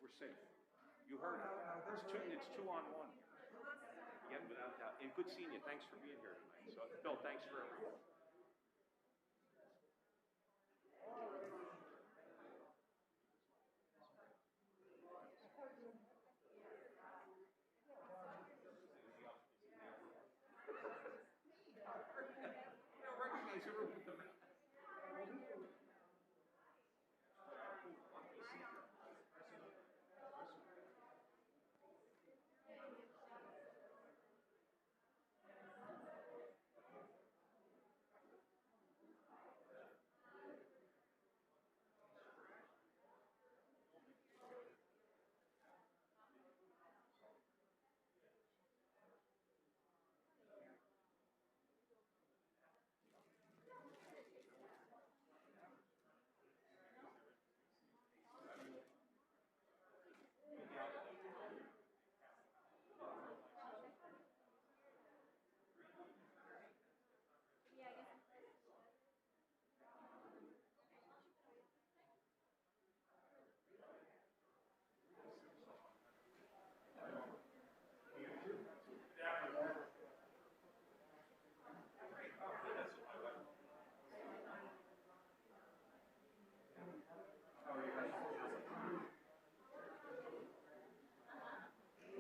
we're safe. You heard it. It's two on one. Yeah, without doubt. And good seeing you. Thanks for being here tonight. So, Bill, thanks for everything.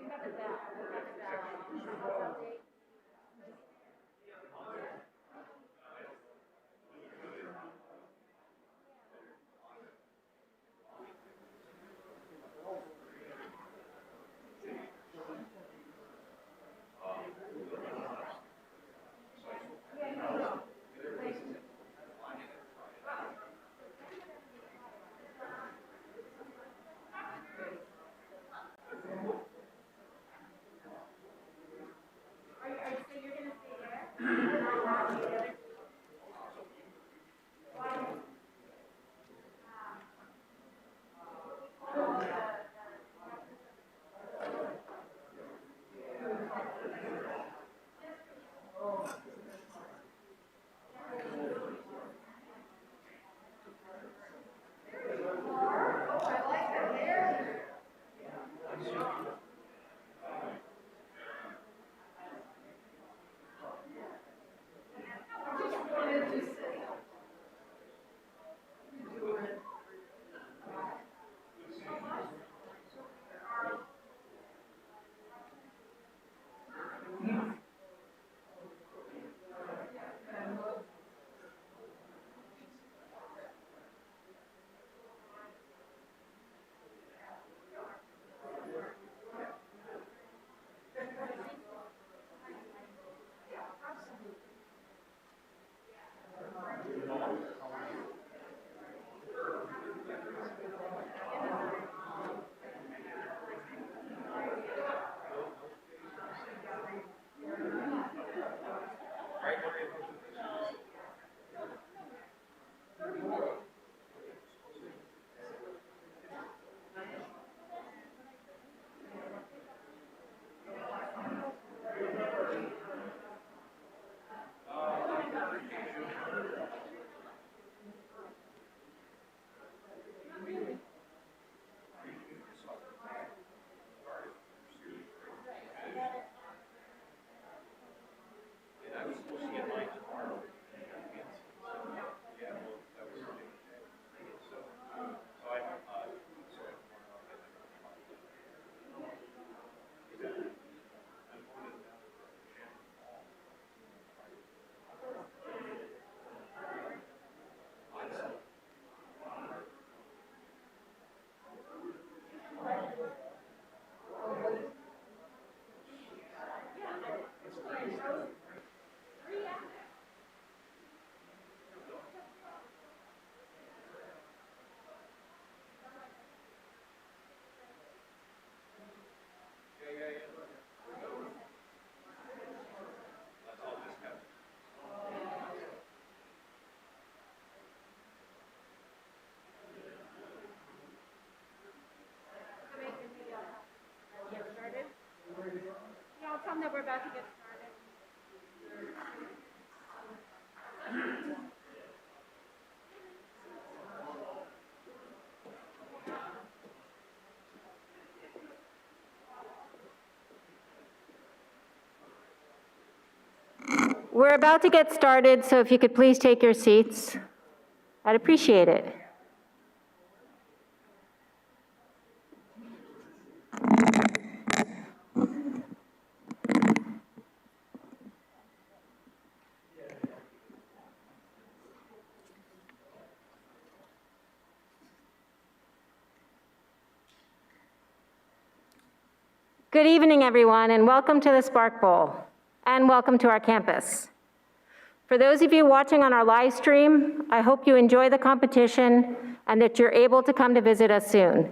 Recognize everyone. Yeah, I'll tell them that we're about to get started. We're about to get started, so if you could please take your seats, I'd appreciate it. Good evening, everyone, and welcome to the Spark Bowl, and welcome to our campus. For those of you watching on our live stream, I hope you enjoy the competition and that you're able to come to visit us soon.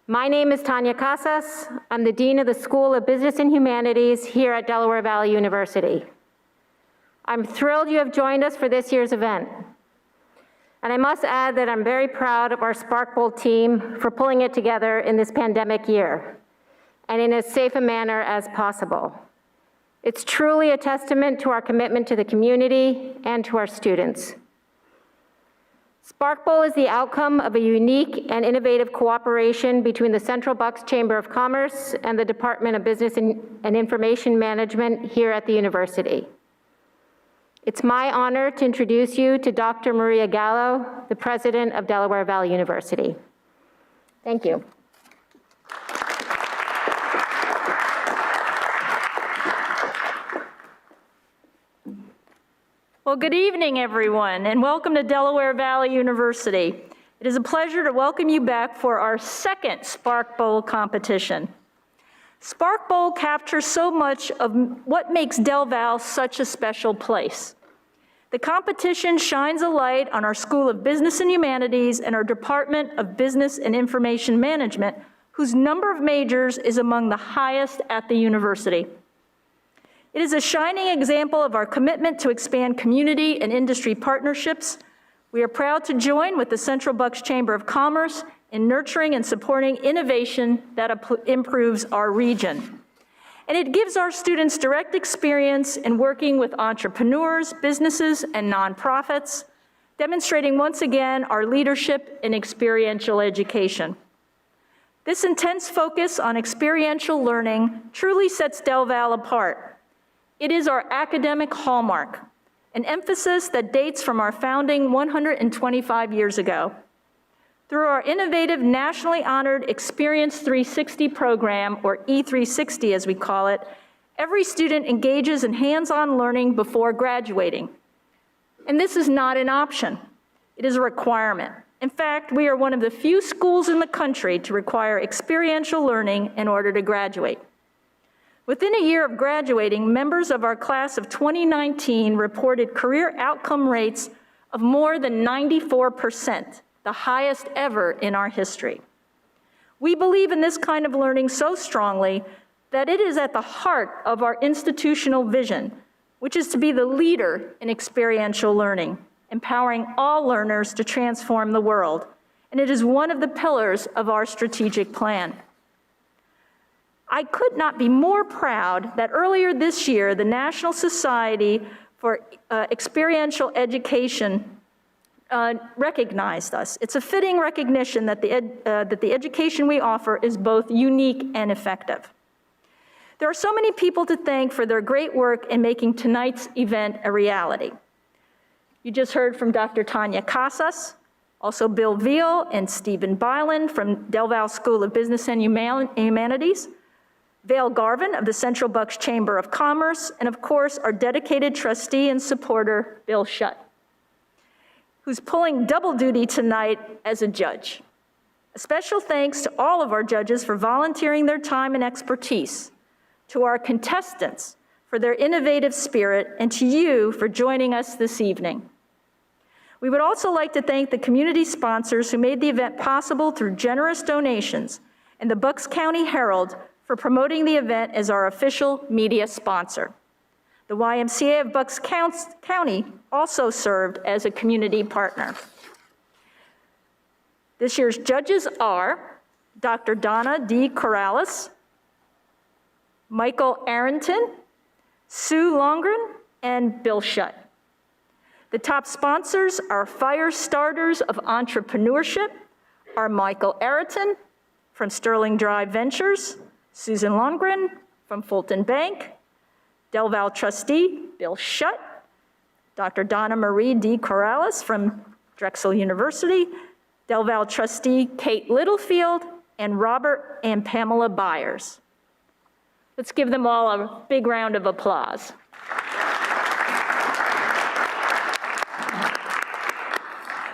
My name is Tanya Casas. I'm the Dean of the School of Business and Humanities here at Delaware Valley University. I'm thrilled you have joined us for this year's event. And I must add that I'm very proud of our Spark Bowl team for pulling it together in this pandemic year, and in as safe a manner as possible. It's truly a testament to our commitment to the community and to our students. Spark Bowl is the outcome of a unique and innovative cooperation between the Central Bucks Chamber of Commerce and the Department of Business and Information Management here at the university. It's my honor to introduce you to Dr. Maria Gallo, the president of Delaware Valley University. Thank you. Well, good evening, everyone, and welcome to Delaware Valley University. It is a pleasure to welcome you back for our second Spark Bowl competition. Spark Bowl captures so much of what makes Del Val such a special place. The competition shines a light on our School of Business and Humanities and our Department of Business and Information Management, whose number of majors is among the highest at the university. It is a shining example of our commitment to expand community and industry partnerships. We are proud to join with the Central Bucks Chamber of Commerce in nurturing and supporting innovation that improves our region. And it gives our students direct experience in working with entrepreneurs, businesses, and nonprofits, demonstrating once again our leadership in experiential education. This intense focus on experiential learning truly sets Del Val apart. It is our academic hallmark, an emphasis that dates from our founding 125 years ago. Through our innovative, nationally honored Experience 360 program, or E360 as we call it, every student engages in hands-on learning before graduating. And this is not an option. It is a requirement. In fact, we are one of the few schools in the country to require experiential learning in order to graduate. Within a year of graduating, members of our class of 2019 reported career outcome rates of more than 94%, the highest ever in our history. We believe in this kind of learning so strongly that it is at the heart of our institutional vision, which is to be the leader in experiential learning, empowering all learners to transform the world. And it is one of the pillars of our strategic plan. I could not be more proud that earlier this year, the National Society for Experiential Education recognized us. It's a fitting recognition that the education we offer is both unique and effective. There are so many people to thank for their great work in making tonight's event a reality. You just heard from Dr. Tanya Casas, also Bill Vale and Stephen Byland from Del Val School of Business and Humanities, Vale Garvin of the Central Bucks Chamber of Commerce, and of course, our dedicated trustee and supporter, Bill Shutt, who's pulling double duty tonight as a judge. A special thanks to all of our judges for volunteering their time and expertise, to our contestants for their innovative spirit, and to you for joining us this evening. We would also like to thank the community sponsors who made the event possible through generous donations, and the Bucks County Herald for promoting the event as our official media sponsor. The YMCA of Bucks County also served as a community partner. This year's judges are Dr. Donna D. Corrales, Michael Eriton, Sue Lonergan, and Bill Shutt. The top sponsors are fire starters of entrepreneurship, are Michael Eriton from Sterling Drive Ventures, Susan Lonergan from Fulton Bank, Del Val trustee Bill Schutt, Dr. Donna Marie D. Corrales from Drexel University, Del Valle trustee Kate Littlefield, and Robert and Pamela Byers. Let's give them all a big round of applause.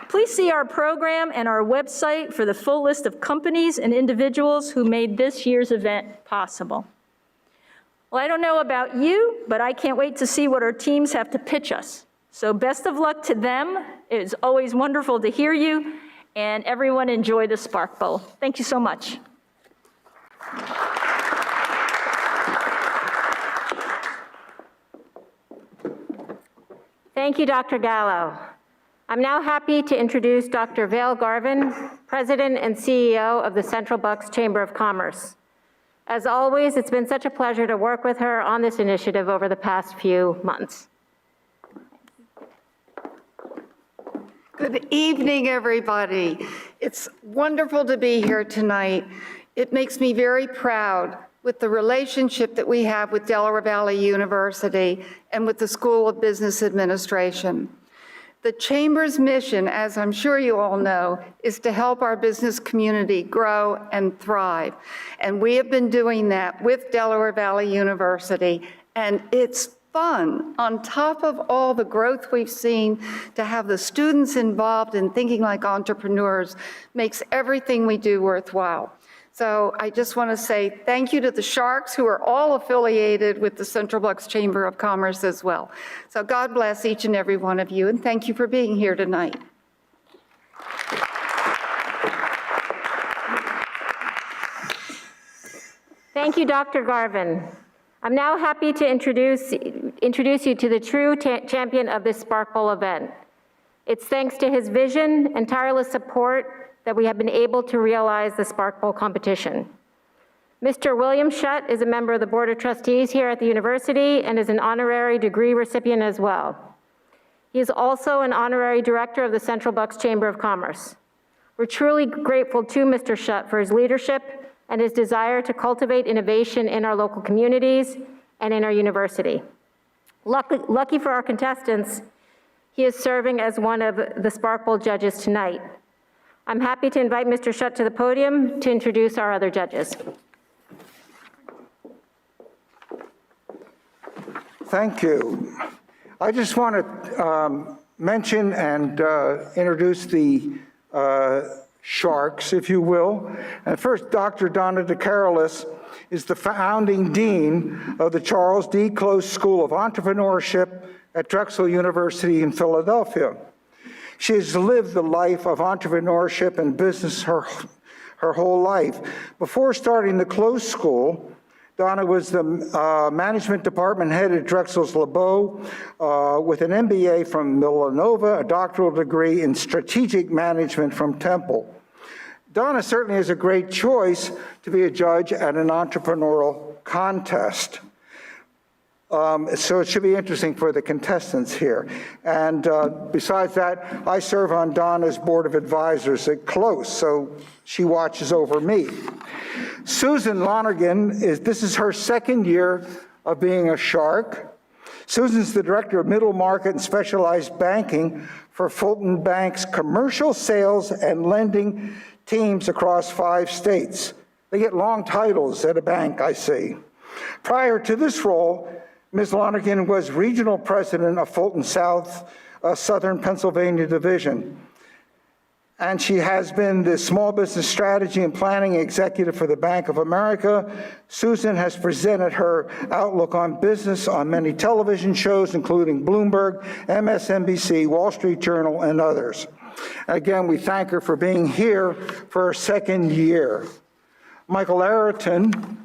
Please see our program and our website for the full list of companies and individuals who made this year's event possible. Well, I don't know about you, but I can't wait to see what our teams have to pitch us. So best of luck to them. It's always wonderful to hear you, and everyone enjoy the Spark Bowl. Thank you so much. Thank you, Dr. Gallo. I'm now happy to introduce Dr. Vale Garvin, President and CEO of the Central Bucks Chamber of Commerce. As always, it's been such a pleasure to work with her on this initiative over the past few months. Good evening, everybody. It's wonderful to be here tonight. It makes me very proud with the relationship that we have with Delaware Valley University and with the School of Business Administration. The Chamber's mission, as I'm sure you all know, is to help our business community grow and thrive. And we have been doing that with Delaware Valley University, and it's fun. On top of all the growth we've seen, to have the students involved in thinking like entrepreneurs makes everything we do worthwhile. So I just want to say thank you to the Sharks, who are all affiliated with the Central Bucks Chamber of Commerce as well. So God bless each and every one of you, and thank you for being here tonight. Thank you, Dr. Garvin. I'm now happy to introduce you to the true champion of this Spark Bowl event. It's thanks to his vision and tireless support that we have been able to realize the Spark Bowl competition. Mr. William Schutt is a member of the Board of Trustees here at the university and is an honorary degree recipient as well. He is also an honorary director of the Central Bucks Chamber of Commerce. We're truly grateful to Mr. Schutt for his leadership and his desire to cultivate innovation in our local communities and in our university. Lucky for our contestants, he is serving as one of the Spark Bowl judges tonight. I'm happy to invite Mr. Schutt to the podium to introduce our other judges. Thank you. I just want to mention and introduce the Sharks, if you will. And first, Dr. Donna DeCarolis is the founding dean of the Charles D. Close School of Entrepreneurship at Drexel University in Philadelphia. She has lived the life of entrepreneurship and business her whole life. Before starting the Close School, Donna was the management department head at Drexel's LeBeau with an MBA from Villanova, a doctoral degree in strategic management from Temple. Donna certainly is a great choice to be a judge at an entrepreneurial contest. So it should be interesting for the contestants here. And besides that, I serve on Donna's board of advisors at Close, so she watches over me. Susan Lonergan, this is her second year of being a Shark. Susan's the director of middle market and specialized banking for Fulton Bank's commercial sales and lending teams across 5 states. They get long titles at a bank, I see. Prior to this role, Ms. Lonergan was regional president of Fulton Southern Pennsylvania Division. And she has been the small business strategy and planning executive for the Bank of America. Susan has presented her outlook on business on many television shows, including Bloomberg, MSNBC, Wall Street Journal, and others. Again, we thank her for being here for her second year. Michael Eriton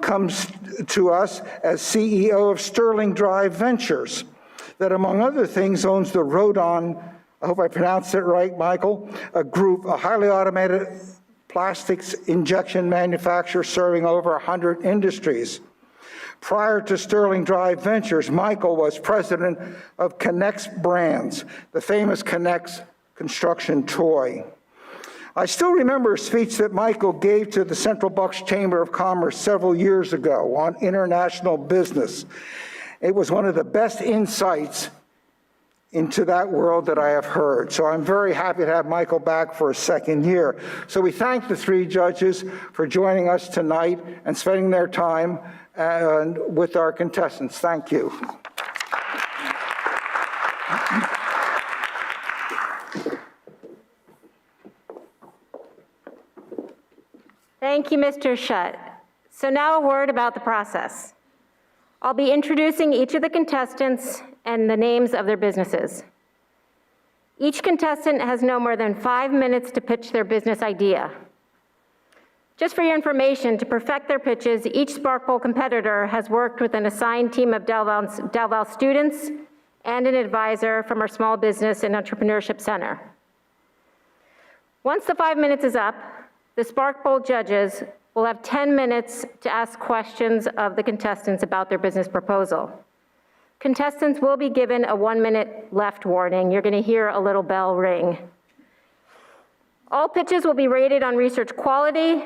comes to us as CEO of Sterling Drive Ventures, that among other things owns the Rodon, I hope I pronounced it right, Michael, a group, a highly automated plastics injection manufacturer serving over 100 industries. Prior to Sterling Drive Ventures, Michael was president of Connex Brands, the famous Connex construction toy. I still remember a speech that Michael gave to the Central Bucks Chamber of Commerce several years ago on international business. It was one of the best insights into that world that I have heard. So I'm very happy to have Michael back for a second year. So we thank the 3 judges for joining us tonight and spending their time with our contestants. Thank you. Thank you, Mr. Schutt. So now a word about the process. I'll be introducing each of the contestants and the names of their businesses. Each contestant has no more than 5 minutes to pitch their business idea. Just for your information, to perfect their pitches, each Spark Bowl competitor has worked with an assigned team of Del Val students and an advisor from our Small Business and Entrepreneurship Center. Once the 5 minutes is up, the Spark Bowl judges will have 10 minutes to ask questions of the contestants about their business proposal. Contestants will be given a 1-minute left warning. You're going to hear a little bell ring. All pitches will be rated on research quality,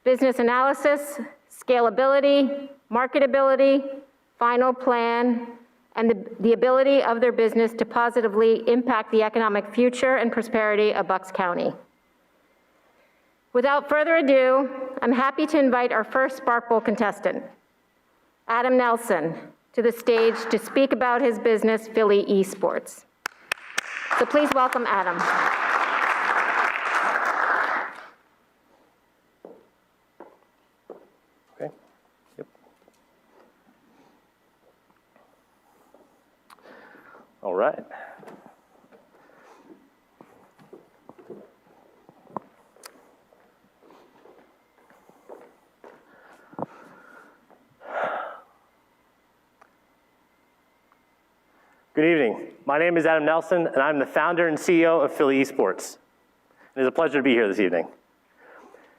business analysis, scalability, marketability, final plan, and the ability of their business to positively impact the economic future and prosperity of Bucks County. Without further ado, I'm happy to invite our first Spark Bowl contestant, Adam Nelson, to the stage to speak about his business, Philly Esports. So please welcome Adam. Okay. Yep. All right. Good evening. My name is Adam Nelson, and I'm the founder and CEO of Philly Esports. It is a pleasure to be here this evening.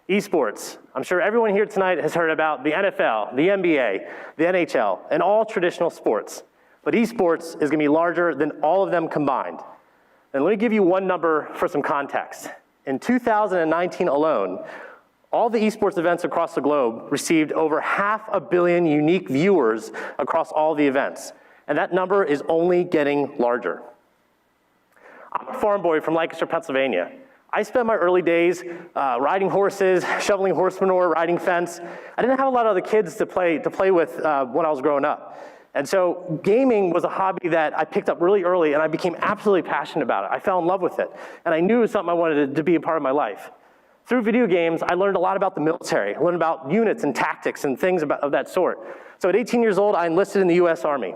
Esports. I'm sure everyone here tonight has heard about the NFL, the NBA, the NHL, and all traditional sports. But esports is going to be larger than all of them combined. And let me give you one number for some context. In 2019 alone, all the esports events across the globe received over 500 million unique viewers across all the events. And that number is only getting larger. I'm a farm boy from Lancaster, Pennsylvania. I spent my early days riding horses, shoveling horse manure, riding fence. I didn't have a lot of other kids to play with when I was growing up. And so gaming was a hobby that I picked up really early, and I became absolutely passionate about it. I fell in love with it, and I knew it was something I wanted to be a part of my life. Through video games, I learned a lot about the military. I learned about units and tactics and things of that sort. So at 18 years old, I enlisted in the US Army.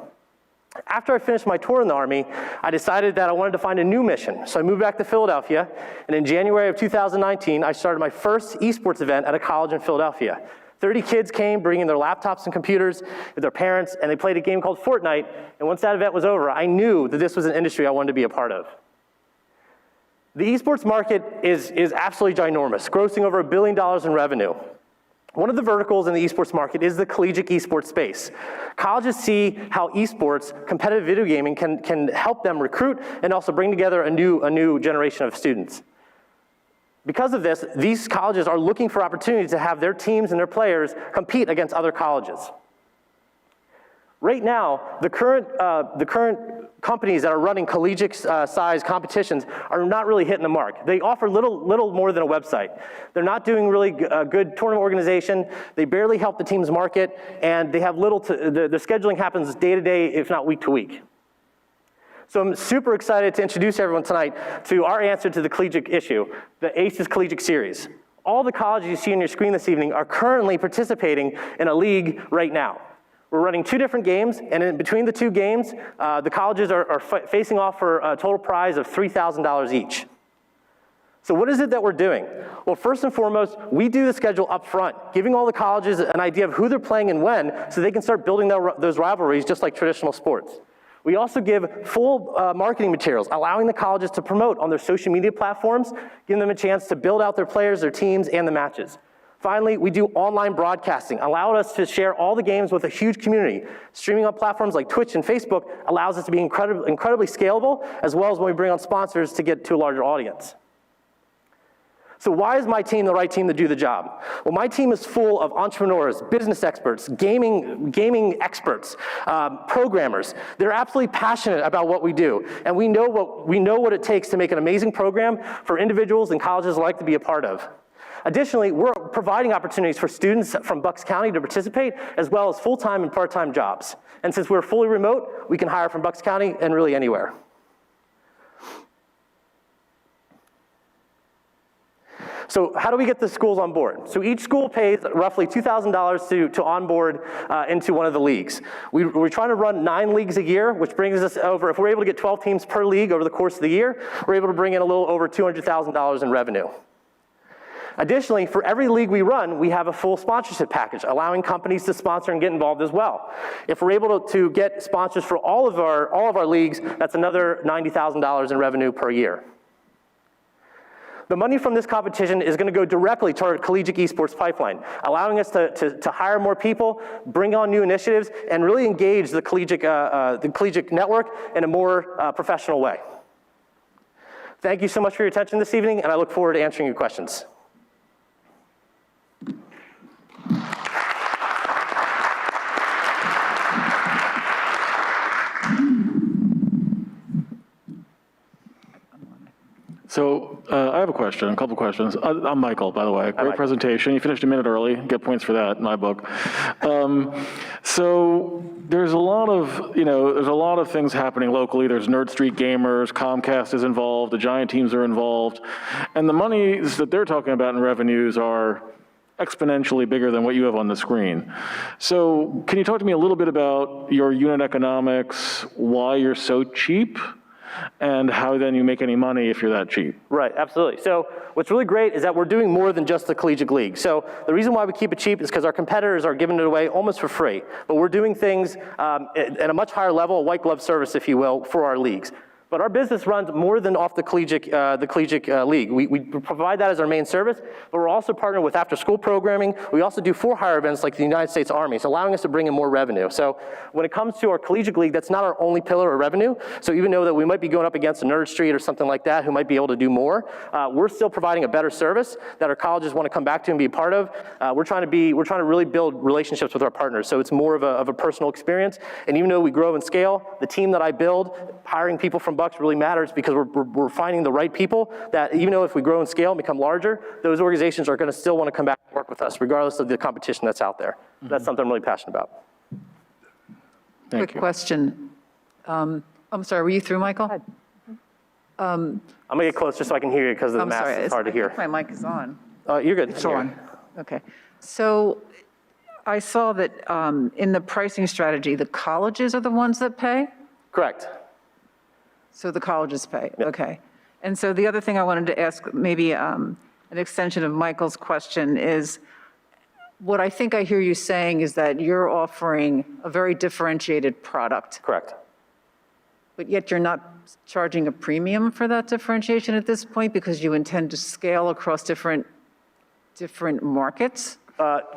After I finished my tour in the Army, I decided that I wanted to find a new mission. So I moved back to Philadelphia, and in January of 2019, I started my first esports event at a college in Philadelphia. 30 kids came, bringing their laptops and computers with their parents, and they played a game called Fortnite, and once that event was over, I knew that this was an industry I wanted to be a part of. The esports market is absolutely ginormous, grossing over $1 billion in revenue. One of the verticals in the esports market is the collegiate esports space. Colleges see how esports, competitive video gaming, can help them recruit and also bring together a new generation of students. Because of this, these colleges are looking for opportunities to have their teams and their players compete against other colleges. Right now, the current companies that are running collegiate-size competitions are not really hitting the mark. They offer little more than a website. They're not doing really good tournament organization. They barely help the teams market, and they have the scheduling happens day to day, if not week to week. So I'm super excited to introduce everyone tonight to our answer to the collegiate issue, the ACES Collegiate Series. All the colleges you see on your screen this evening are currently participating in a league right now. We're running 2 different games, and in between the 2 games, the colleges are facing off for a total prize of $3,000 each. So what is it that we're doing? Well, first and foremost, we do the schedule up front, giving all the colleges an idea of who they're playing and when, so they can start building those rivalries just like traditional sports. We also give full marketing materials, allowing the colleges to promote on their social media platforms, giving them a chance to build out their players, their teams, and the matches. Finally, we do online broadcasting, allowing us to share all the games with a huge community. Streaming on platforms like Twitch and Facebook allows us to be incredibly scalable, as well as when we bring on sponsors to get to a larger audience. So why is my team the right team to do the job? Well, my team is full of entrepreneurs, business experts, gaming experts, programmers. They're absolutely passionate about what we do, and we know what it takes to make an amazing program for individuals and colleges alike to be a part of. Additionally, we're providing opportunities for students from Bucks County to participate, as well as full-time and part-time jobs. And since we're fully remote, we can hire from Bucks County and really anywhere. So how do we get the schools on board? So each school pays roughly $2,000 to onboard into one of the leagues. We're trying to run 9 leagues a year, which brings us over, if we're able to get 12 teams per league over the course of the year, we're able to bring in a little over $200,000 in revenue. Additionally, for every league we run, we have a full sponsorship package, allowing companies to sponsor and get involved as well. If we're able to get sponsors for all of our leagues, that's another $90,000 in revenue per year. The money from this competition is going to go directly to our collegiate esports pipeline, allowing us to hire more people, bring on new initiatives, and really engage the collegiate network in a more professional way. Thank you so much for your attention this evening, and I look forward to answering your questions. So I have a couple questions. I'm Michael, by the way. Great presentation. You finished a minute early. Get points for that in my book. So there's a lot of things happening locally. There's Nerd Street Gamers, Comcast is involved, the Giant teams are involved, and the monies that they're talking about in revenues are exponentially bigger than what you have on the screen. So can you talk to me a little bit about your unit economics, why you're so cheap, and how then you make any money if you're that cheap? Right, absolutely. So what's really great is that we're doing more than just the collegiate league. So the reason why we keep it cheap is because our competitors are giving it away almost for free. But we're doing things at a much higher level, a white glove service, if you will, for our leagues. But our business runs more than off the collegiate league. We provide that as our main service, but we're also partnered with after-school programming. We also do for-hire events like the United States Army. It's allowing us to bring in more revenue. So when it comes to our collegiate league, that's not our only pillar of revenue. So even though that we might be going up against a Nerd Street or something like that who might be able to do more, we're still providing a better service that our colleges want to come back to and be a part of. We're trying to really build relationships with our partners. So it's more of a personal experience. And even though we grow and scale, the team that I build, hiring people from Bucks really matters because we're finding the right people that even though if we grow and scale and become larger, those organizations are going to still want to come back and work with us regardless of the competition that's out there. Mm-hmm. That's something I'm really passionate about. Quick question. I'm sorry, were you through, Michael? I'm going to get close just so I can hear you because of the mask. It's hard to hear. My mic is on. You're good. It's on. Okay. So I saw that in the pricing strategy, the colleges are the ones that pay? Correct. So the colleges pay, Yep. Okay. And so the other thing I wanted to ask, maybe an extension of Michael's question is, what I think I hear you saying is that you're offering a very differentiated product. Correct. But yet you're not charging a premium for that differentiation at this point because you intend to scale across different markets?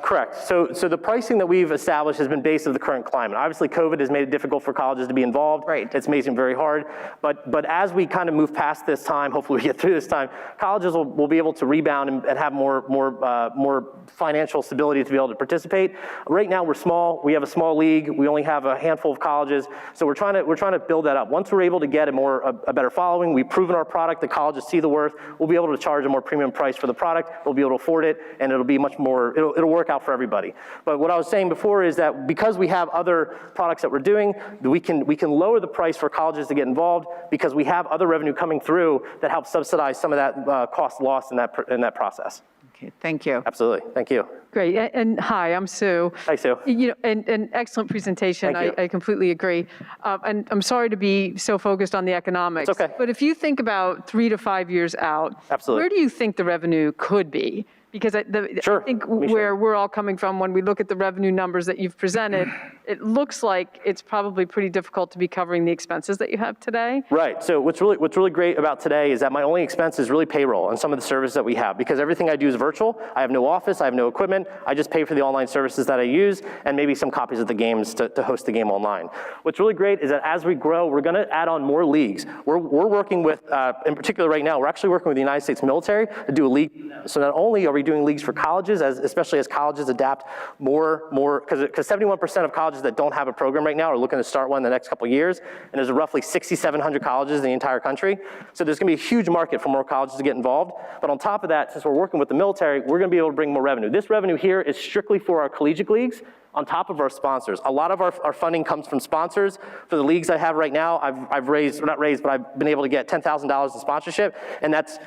Correct. So the pricing that we've established has been based on the current climate. Obviously, COVID has made it difficult for colleges to be involved. Right. It's making it very hard. But as we kind of move past this time, hopefully we get through this time, colleges will be able to rebound and have more financial stability to be able to participate. Right now we're small. We have a small league. We only have a handful of colleges. So we're trying to build that up. Once we're able to get a better following, we've proven our product. The colleges see the worth. We'll be able to charge a more premium price for the product. We'll be able to afford it, and it'll be much more. It'll work out for everybody. But what I was saying before is that because we have other products that we're doing, we can lower the price for colleges to get involved because we have other revenue coming through that helps subsidize some of that cost lost in that process. Okay, thank you. Absolutely, thank you. Great, and hi, I'm Sue. Hi, Sue. And excellent presentation. Thank you. I completely agree. And I'm sorry to be so focused on the economics. It's okay. But if you think about 3 to 5 years out, Absolutely. where do you think the revenue could be? Because I Sure. think Let me show where you. we're all coming from, when we look at the revenue numbers that you've presented, it looks like it's probably pretty difficult to be covering the expenses that you have today. Right, so what's really great about today is that my only expense is really payroll and some of the services that we have, because everything I do is virtual. I have no office, I have no equipment. I just pay for the online services that I use and maybe some copies of the games to host the game online. What's really great is that as we grow, we're gonna add on more leagues. We're working with, in particular right now, we're actually working with the United States military to do a league. So not only are we doing leagues for colleges, especially as colleges adapt more, because 71% of colleges that don't have a program right now are looking to start one in the next couple of years, and there's roughly 6,700 colleges in the entire country. So there's gonna be a huge market for more colleges to get involved. But on top of that, since we're working with the military, we're gonna be able to bring more revenue. This revenue here is strictly for our collegiate leagues, on top of our sponsors. A lot of our funding comes from sponsors. For the leagues I have right now, I've raised, or not raised, but I've been able to get $10,000 in sponsorship, and that's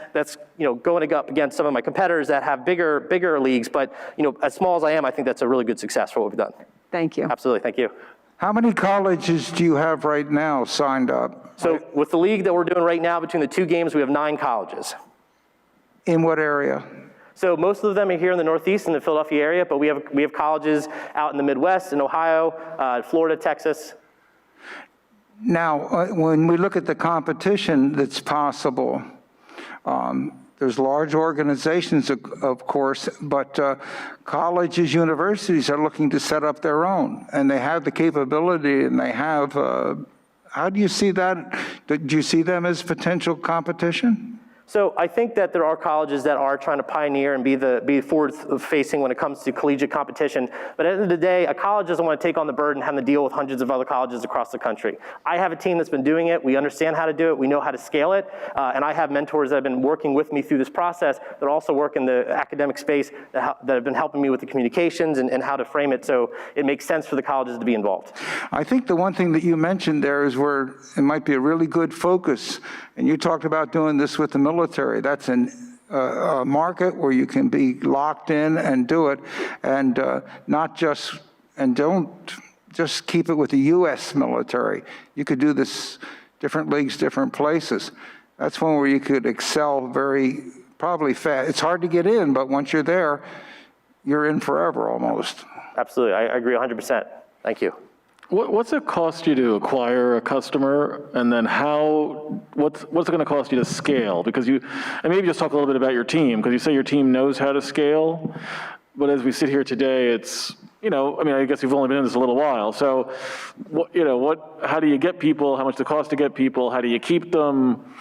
going up against some of my competitors that have bigger leagues, but as small as I am, I think that's a really good success for what we've done. Thank you. Absolutely, thank you. How many colleges do you have right now signed up? So with the league that we're doing right now, between the two games, we have 9 colleges. In what area? So most of them are here in the Northeast in the Philadelphia area, but we have colleges out in the Midwest, in Ohio, Florida, Texas. Now, when we look at the competition that's possible, there's large organizations, of course, but colleges, universities are looking to set up their own, and they have the capability, and they have, how do you see that? Do you see them as potential competition? So I think that there are colleges that are trying to pioneer and be forward-facing when it comes to collegiate competition. But at the end of the day, a college doesn't want to take on the burden and have to deal with hundreds of other colleges across the country. I have a team that's been doing it. We understand how to do it. We know how to scale it. And I have mentors that have been working with me through this process that also work in the academic space that have been helping me with the communications and how to frame it so it makes sense for the colleges to be involved. I think the one thing that you mentioned there is where it might be a really good focus, and you talked about doing this with the military. That's a market where you can be locked in and do it, and don't just keep it with the U.S. military. You could do this different leagues, different places. That's one where you could excel probably fast. It's hard to get in, but once you're there, you're in forever almost. Absolutely, I agree 100%. Thank you. What's it cost you to acquire a customer, and then what's it going to cost you to scale? Because and maybe just talk a little bit about your team, because you say your team knows how to scale, but as we sit here today, it's, I guess you've only been in this a little while. So, how do you get people? How much does it cost to get people? How do you keep them?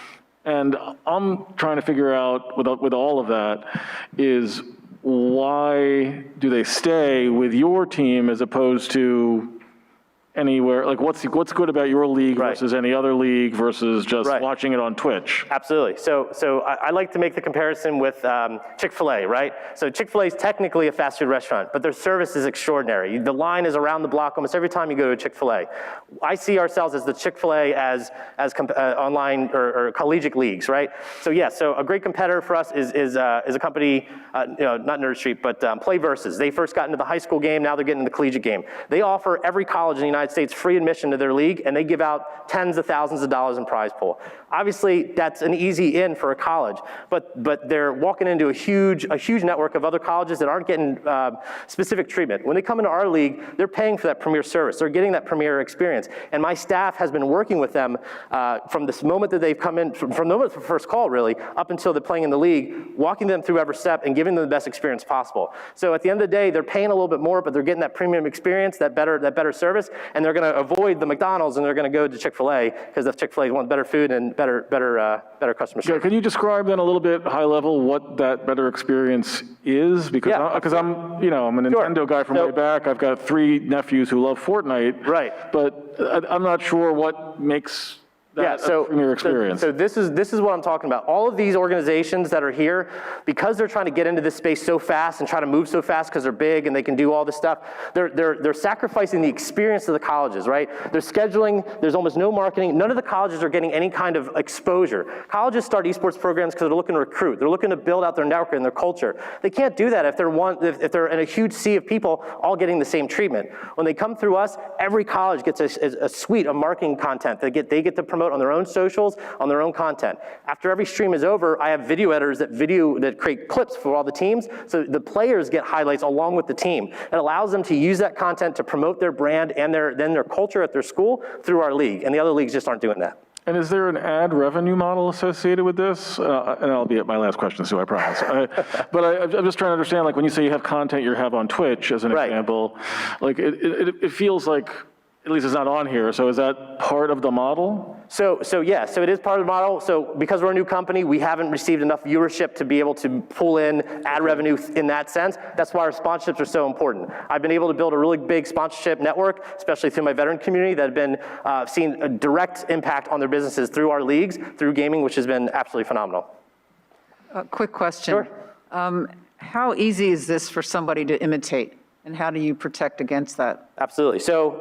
And I'm trying to figure out with all of that is why do they stay with your team as opposed to anywhere? Like what's good about your league versus any other league versus just watching it on Twitch? Absolutely. So I like to make the comparison with Chick-fil-A, right? So Chick-fil-A is technically a fast food restaurant, but their service is extraordinary. The line is around the block almost every time you go to a Chick-fil-A. I see ourselves as the Chick-fil-A as online or collegiate leagues, right? So yeah, so a great competitor for us is a company, not Nerd Street, but Play Versus. They first got into the high school game, now they're getting into the collegiate game. They offer every college in the United States free admission to their league, and they give out tens of thousands of dollars in prize pool. Obviously, that's an easy in for a college, but they're walking into a huge network of other colleges that aren't getting specific treatment. When they come into our league, they're paying for that premier service. They're getting that premier experience. And my staff has been working with them from this moment that they've come in, from the moment of the first call, really, up until they're playing in the league, walking them through every step and giving them the best experience possible. So at the end of the day, they're paying a little bit more, but they're getting that premium experience, that better service, and they're going to avoid the McDonald's and they're going to go to Chick-fil-A because the Chick-fil-A wants better food and better customer service. Yeah, can you describe then a little bit high level what that better experience is? Because I'm a Nintendo guy from way back. I've got 3 nephews who love Fortnite. Right. But I'm not sure what makes that a premier experience. So this is what I'm talking about. All of these organizations that are here, because they're trying to get into this space so fast and try to move so fast because they're big and they can do all this stuff, they're sacrificing the experience of the colleges, right? They're scheduling, there's almost no marketing. None of the colleges are getting any kind of exposure. Colleges start esports programs because they're looking to recruit. They're looking to build out their network and their culture. They can't do that if they're in a huge sea of people all getting the same treatment. When they come through us, every college gets a suite of marketing content. They get to promote promote on their own socials, on their own content. After every stream is over, I have video editors that create clips for all the teams, so the players get highlights along with the team. It allows them to use that content to promote their brand and their culture at their school through our league, and the other leagues just aren't doing that. And is there an ad revenue model associated with this? And I'll be at my last question, Sue, I promise. I'm just trying to understand, like when you say you have content you have on Twitch, as an example, like it feels like, at least it's not on here, so is that part of the model? So it is part of the model. So because we're a new company, we haven't received enough viewership to be able to pull in ad revenue in that sense. That's why our sponsorships are so important. I've been able to build a really big sponsorship network, especially through my veteran community, that have been seeing a direct impact on their businesses through our leagues, through gaming, which has been absolutely phenomenal. Quick question. Sure. How easy is this for somebody to imitate? And how do you protect against that? Absolutely. So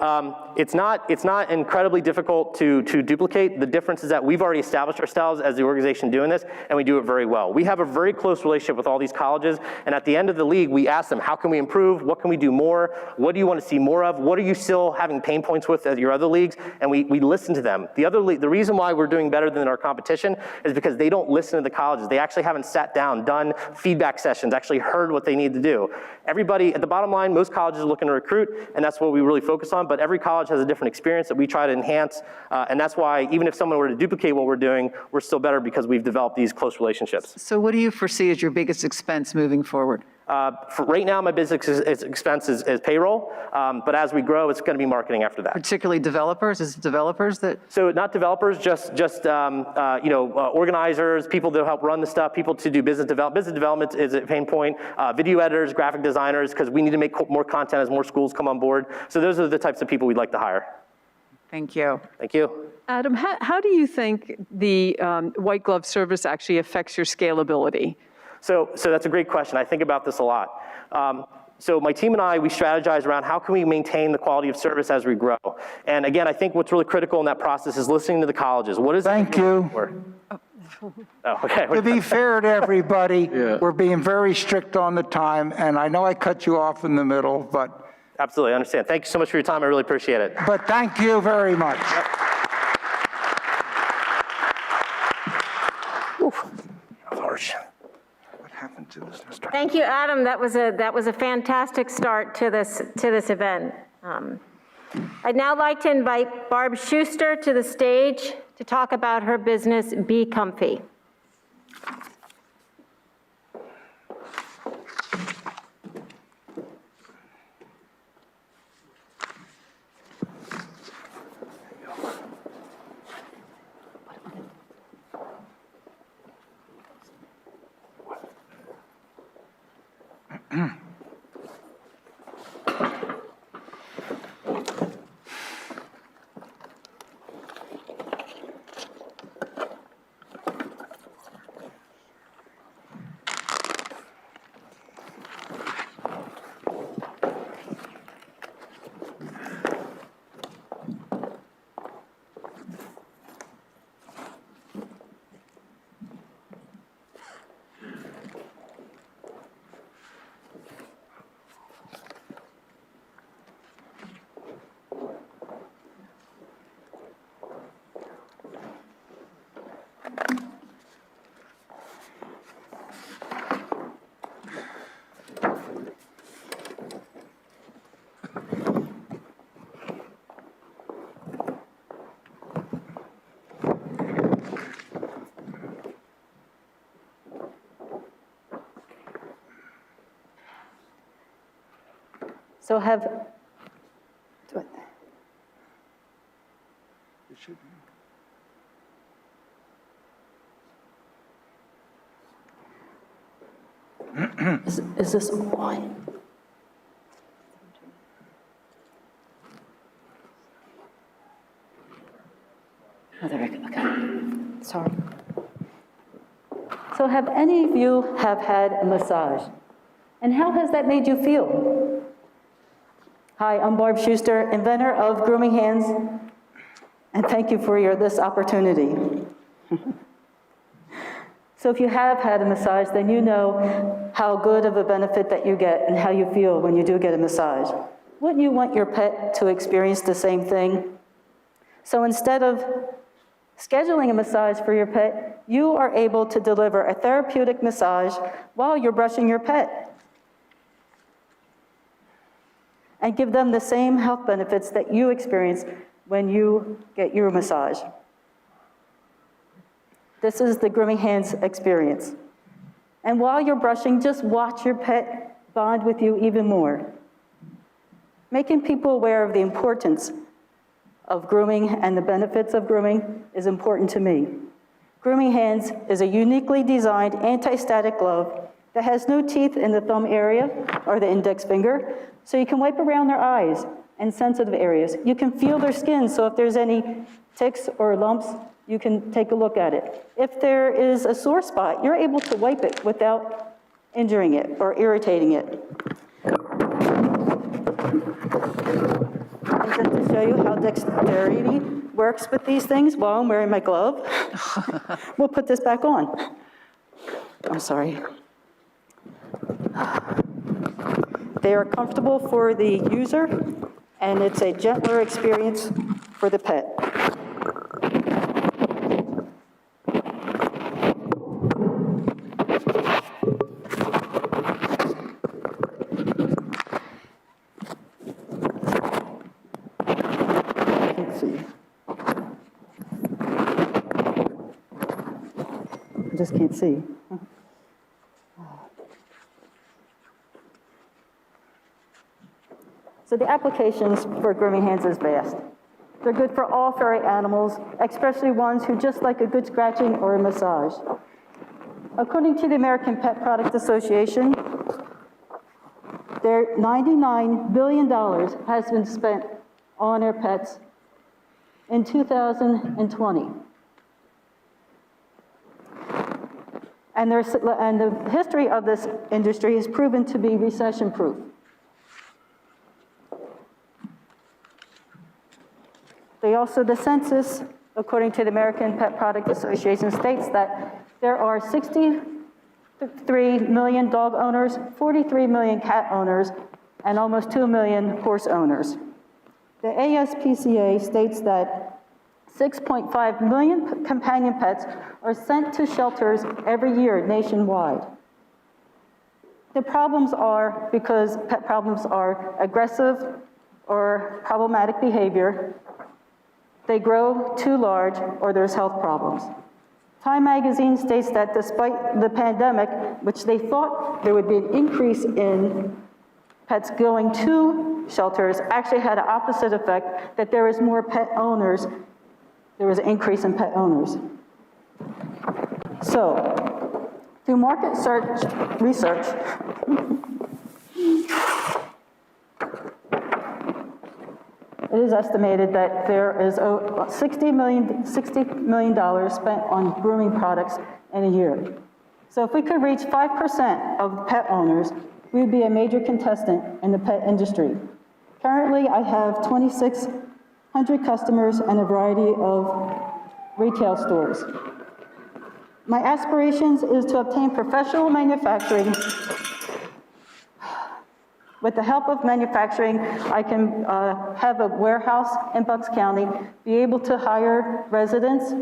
it's not incredibly difficult to duplicate. The difference is that we've already established ourselves as the organization doing this, and we do it very well. We have a very close relationship with all these colleges, and at the end of the league, we ask them, how can we improve? What can we do more? What do you want to see more of? What are you still having pain points with at your other leagues? And we listen to them. The reason why we're doing better than our competition is because they don't listen to the colleges. They actually haven't sat down, done feedback sessions, actually heard what they need to do. Everybody, at the bottom line, most colleges are looking to recruit, and that's what we really focus on, but every college has a different experience that we try to enhance, and that's why even if someone were to duplicate what we're doing, we're still better because we've developed these close relationships. So what do you foresee as your biggest expense moving forward? For right now, my business expense is payroll, but as we grow, it's going to be marketing after that. Particularly developers? Is it developers that? So not developers, just organizers, people that help run the stuff, people to do business development. Business development is a pain point. Video editors, graphic designers, because we need to make more content as more schools come on board. So those are the types of people we'd like to hire. Thank you. Thank you. Adam, how do you think the white glove service actually affects your scalability? So that's a great question. I think about this a lot. So my team and I, we strategize around how can we maintain the quality of service as we grow. And again, I think what's really critical in that process is listening to the colleges. What is Thank you. Oh, okay. To be fair to everybody, we're being very strict on the time, and I know I cut you off in the middle, but. Absolutely, I understand. Thank you so much for your time. I really appreciate it. But thank you very much. Yep. Oof. That was harsh. What happened to this? Thank you, Adam. That was a fantastic start to this event. I'd now like to invite Barb Schuster to the stage to talk about her business, Be Comfy. So have, It should be. Is this on? Oh, there we go. Okay. Sorry. So have any of you have had a massage? And how has that made you feel? Hi, I'm Barb Schuster, inventor of Grooming Hands, and thank you for this opportunity. So if you have had a massage, then you know how good of a benefit that you get and how you feel when you do get a massage. Wouldn't you want your pet to experience the same thing? So instead of Scheduling a massage for your pet, you are able to deliver a therapeutic massage while you're brushing your pet and give them the same health benefits that you experience when you get your massage. This is the Grooming Hands experience. And while you're brushing, just watch your pet bond with you even more. Making people aware of the importance of grooming and the benefits of grooming is important to me. Grooming Hands is a uniquely designed anti-static glove that has no teeth in the thumb area or the index finger, so you can wipe around their eyes and sensitive areas. You can feel their skin, so if there's any ticks or lumps, you can take a look at it. If there is a sore spot, you're able to wipe it without injuring it or irritating it. And just to show you how dexterity works with these things while I'm wearing my glove, we'll put this back on. I'm sorry. They are comfortable for the user, and it's a gentler experience for the pet. I just can't see. So the applications for Grooming Hands is vast. They're good for all furry animals, especially ones who just like a good scratching or a massage. According to the American Pet Product Association, their $99 billion has been spent on their pets in 2020. And the history of this industry has proven to be recession-proof. The census, according to the American Pet Product Association, states that there are 63 million dog owners, 43 million cat owners, and almost 2 million horse owners. The ASPCA states that 6.5 million companion pets are sent to shelters every year nationwide. The problems are because pet problems are aggressive or problematic behavior, they grow too large, or there's health problems. Time magazine states that despite the pandemic, which they thought there would be an increase in pets going to shelters, actually had an opposite effect, that there was more pet owners, there was an increase in pet owners. So, through market research, it is estimated that there is $60 million spent on grooming products in a year. So if we could reach 5% of pet owners, we would be a major contestant in the pet industry. Currently, I have 2,600 customers and a variety of retail stores. My aspirations is to obtain professional manufacturing. With the help of manufacturing, I can have a warehouse in Bucks County, be able to hire residents,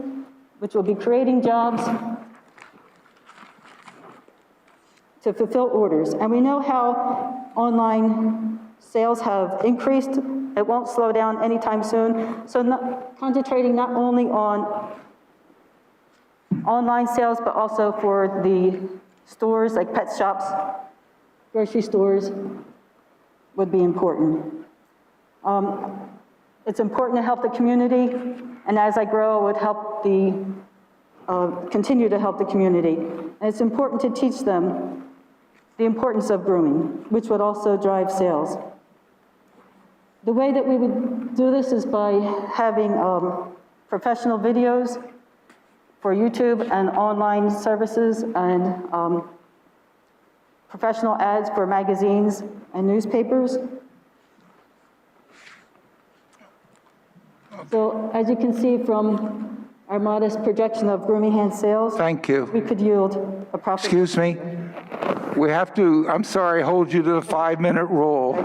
which will be creating jobs to fulfill orders. And we know how online sales have increased. It won't slow down anytime soon. So concentrating not only on online sales, but also for the stores like pet shops, grocery stores, would be important. It's important to help the community, and as I grow, I would help continue to help the community. And it's important to teach them the importance of grooming, which would also drive sales. The way that we would do this is by having professional videos for YouTube and online services, and professional ads for magazines and newspapers. So as you can see from our modest projection of Grooming Hands sales, Thank you. we could yield a profit. Excuse me. We have to, I'm sorry, hold you to the 5-minute rule.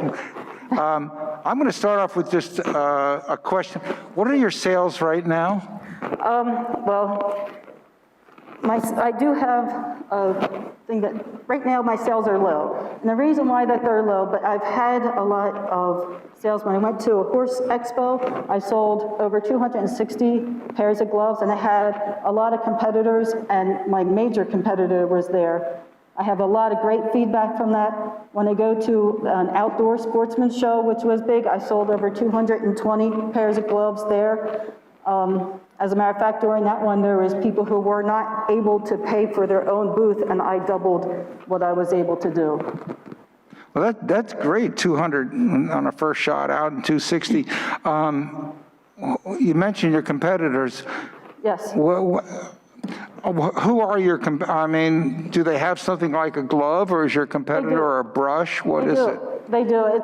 I'm going to start off with just a question. What are your sales right now? Well, I do have a thing that, right now, my sales are low. And the reason why that they're low, but I've had a lot of sales. When I went to a horse expo, I sold over 260 pairs of gloves, and I had a lot of competitors, and my major competitor was there. I have a lot of great feedback from that. When I go to an outdoor sportsman show, which was big, I sold over 220 pairs of gloves there. As a matter of fact, during that one, there was people who were not able to pay for their own booth, and I doubled what I was able to do. Well, that's great, 200 on a first shot out and 260. You mentioned your competitors. Yes. Who are your, I mean, do they have something like a glove, or is your competitor a brush? What is it? They do.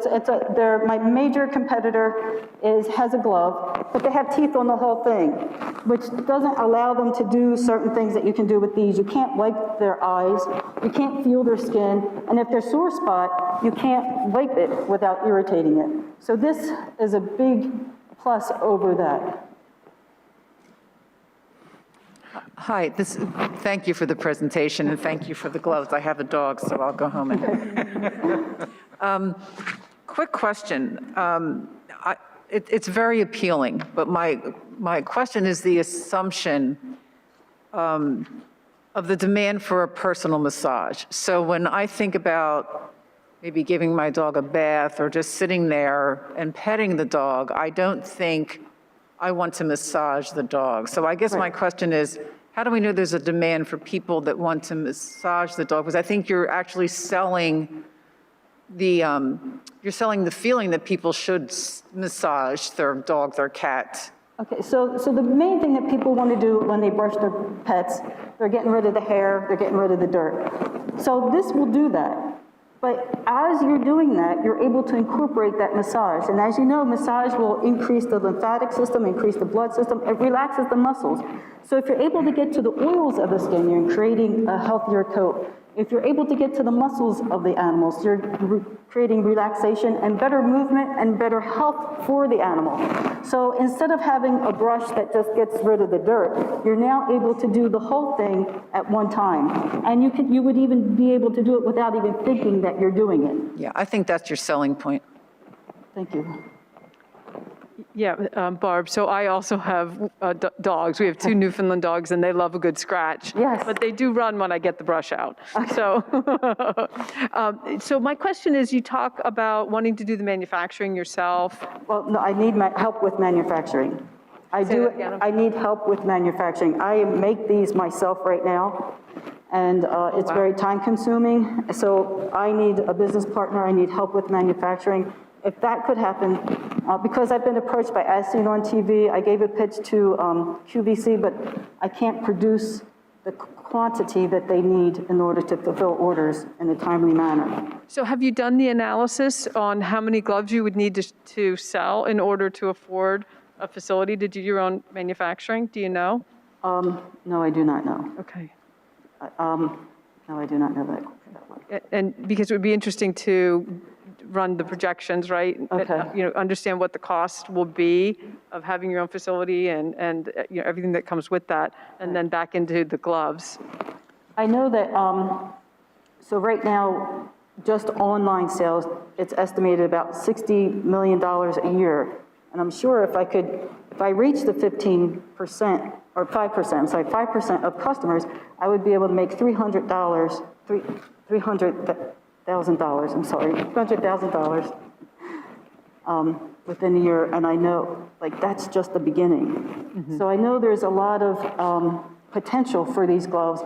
My major competitor has a glove, but they have teeth on the whole thing, which doesn't allow them to do certain things that you can do with these. You can't wipe their eyes, you can't feel their skin, and if there's sore spot, you can't wipe it without irritating it. So this is a big plus over that. Hi, thank you for the presentation, and thank you for the gloves. I have a dog, so I'll go home and... Quick question. It's very appealing, but my question is the assumption of the demand for a personal massage. So when I think about maybe giving my dog a bath or just sitting there and petting the dog, I don't think I want to massage the dog. So I guess my question is, how do we know there's a demand for people that want to massage the dog? Because I think you're actually selling you're selling the feeling that people should massage their dog, their cat. Okay, so the main thing that people want to do when they brush their pets, they're getting rid of the hair, they're getting rid of the dirt. So this will do that. But as you're doing that, you're able to incorporate that massage. And as you know, massage will increase the lymphatic system, increase the blood system, it relaxes the muscles. So if you're able to get to the oils of the skin, you're creating a healthier coat. If you're able to get to the muscles of the animals, you're creating relaxation and better movement and better health for the animal. So instead of having a brush that just gets rid of the dirt, you're now able to do the whole thing at one time. And you would even be able to do it without even thinking that you're doing it. Yeah, I think that's your selling point. Thank you. Yeah, Barb, so I also have dogs. We have 2 Newfoundland dogs, and they love a good scratch. Yes. But they do run when I get the brush out. Okay. So my question is, you talk about wanting to do the manufacturing yourself. Well, no, I need help with manufacturing. I need help with manufacturing. I make these myself right now, and it's very time consuming. So I need a business partner. I need help with manufacturing. If that could happen, because I've been approached by As Seen on TV, I gave a pitch to QVC, but I can't produce the quantity that they need in order to fulfill orders in a timely manner. So have you done the analysis on how many gloves you would need to sell in order to afford a facility to do your own manufacturing? Do you know? No, I do not know. Okay. No, I do not know that. And because it would be interesting to run the projections, right? Okay. Understand what the cost will be of having your own facility and everything that comes with that, and then back into the gloves. I know that, so right now, just online sales, it's estimated about $60 million a year. And I'm sure if I reach the 15% or 5%, I'm sorry, 5% of customers, I would be able to make $300,000, within a year, and I know, that's just the beginning. Mm-hmm. So I know there's a lot of potential for these gloves,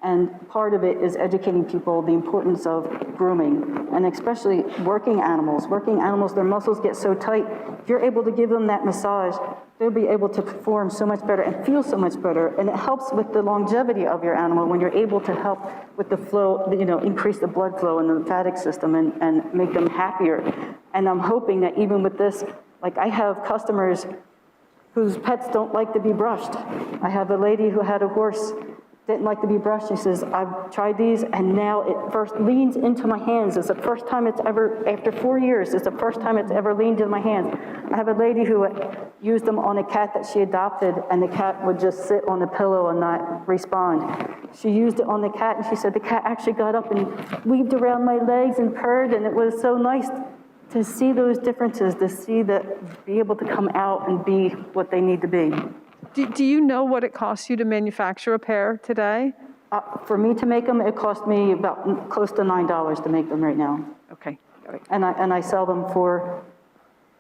and part of it is educating people the importance of grooming, and especially working animals. Working animals, their muscles get so tight. If you're able to give them that massage, they'll be able to perform so much better and feel so much better, and it helps with the longevity of your animal when you're able to help with the flow, increase the blood flow in the lymphatic system and make them happier. And I'm hoping that even with this, I have customers whose pets don't like to be brushed. I have a lady who had a horse didn't like to be brushed. She says, I've tried these, and now it first leans into my hands. It's the first time it's ever, after 4 years, it's the first time it's ever leaned into my hands. I have a lady who used them on a cat that she adopted, and the cat would just sit on the pillow and not respond. She used it on the cat, and she said the cat actually got up and weaved around my legs and purred, and it was so nice to see those differences, to see that, be able to come out and be what they need to be. Do you know what it costs you to manufacture a pair today? For me to make them, it cost me about close to $9 to make them right now. Okay. And I sell them for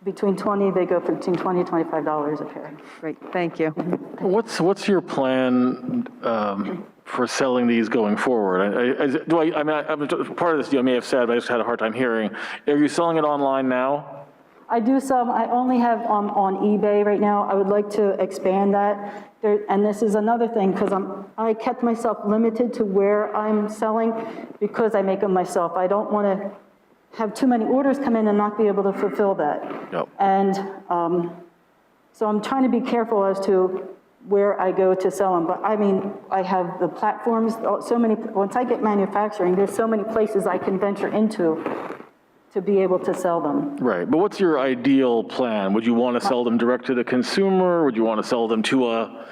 between 20, they go for between $20 and $25 a pair. Great, thank you. What's your plan for selling these going forward? Part of this you may have said, but I just had a hard time hearing. Are you selling it online now? I do some, I only have on eBay right now. I would like to expand that. And this is another thing, because I kept myself limited to where I'm selling because I make them myself. I don't want to have too many orders come in and not be able to fulfill that. Yep. And so I'm trying to be careful as to where I go to sell them. But I mean, I have the platforms, so many, once I get manufacturing, there's so many places I can venture into to be able to sell them. Right, but what's your ideal plan? Would you want to sell them direct to the consumer? Would you want to sell them to a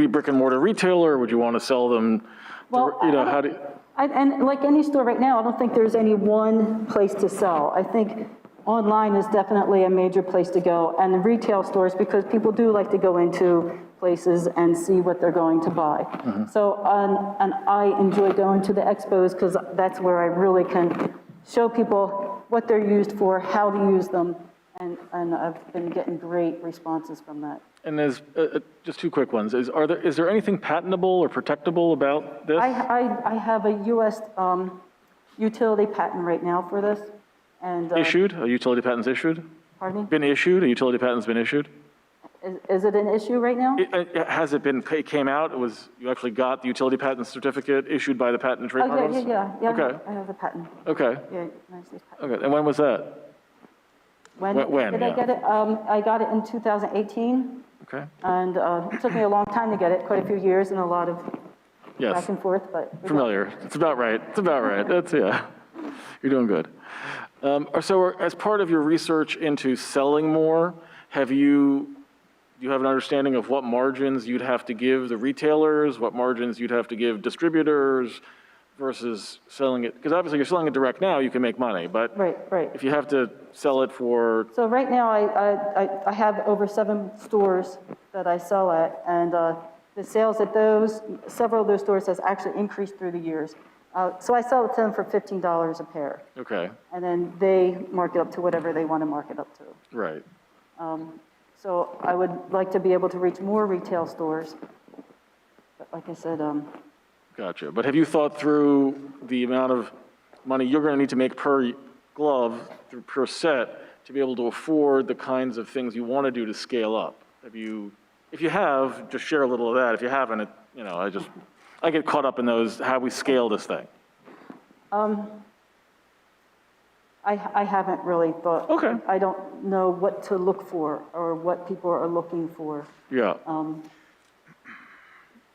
brick and mortar retailer? Would you want to sell them, Well, how do you? And like any store right now, I don't think there's any one place to sell. I think online is definitely a major place to go, and the retail stores, because people do like to go into places and see what they're going to buy. So, and I enjoy going to the expos because that's where I really can show people what they're used for, how to use them, and I've been getting great responses from that. And there's just two quick ones. Is there anything patentable or protectable about this? I have a U.S. Utility patent right now for this, and Issued? A utility patent's issued? pardon me, Been issued? A utility patent's been issued? is it an issue right now? Has it been, it came out, you actually got the utility patent certificate issued by the Patent and Trademark Oh, Office? yeah. Okay. I have the patent. Okay, Yeah, United States patent. okay, and when was that? When did yeah. I get it? I got it in 2018, Okay, and it took me a long time to get it, quite a few years and a lot of yes, back and forth, but. familiar, it's about right, that's, yeah, you're doing good. So as part of your research into selling more, do you have an understanding of what margins you'd have to give the retailers, what margins you'd have to give distributors versus selling it? Because obviously you're selling it direct now, you can make money, but Right. if you have to sell it for, So right now, I have over 7 stores that I sell at, and the sales at several of those stores has actually increased through the years. So I sell it to them for $15 a pair, okay, and then they mark it up to whatever they want to mark it up to. right. So I would like to be able to reach more retail stores, but like I said, Gotcha. But have you thought through the amount of money you're going to need to make per glove, per set, to be able to afford the kinds of things you want to do to scale up? If you have, just share a little of that. If you haven't, I get caught up in those, how we scale this thing. I haven't really thought. Okay. I don't know what to look for or what people are looking for. Yeah.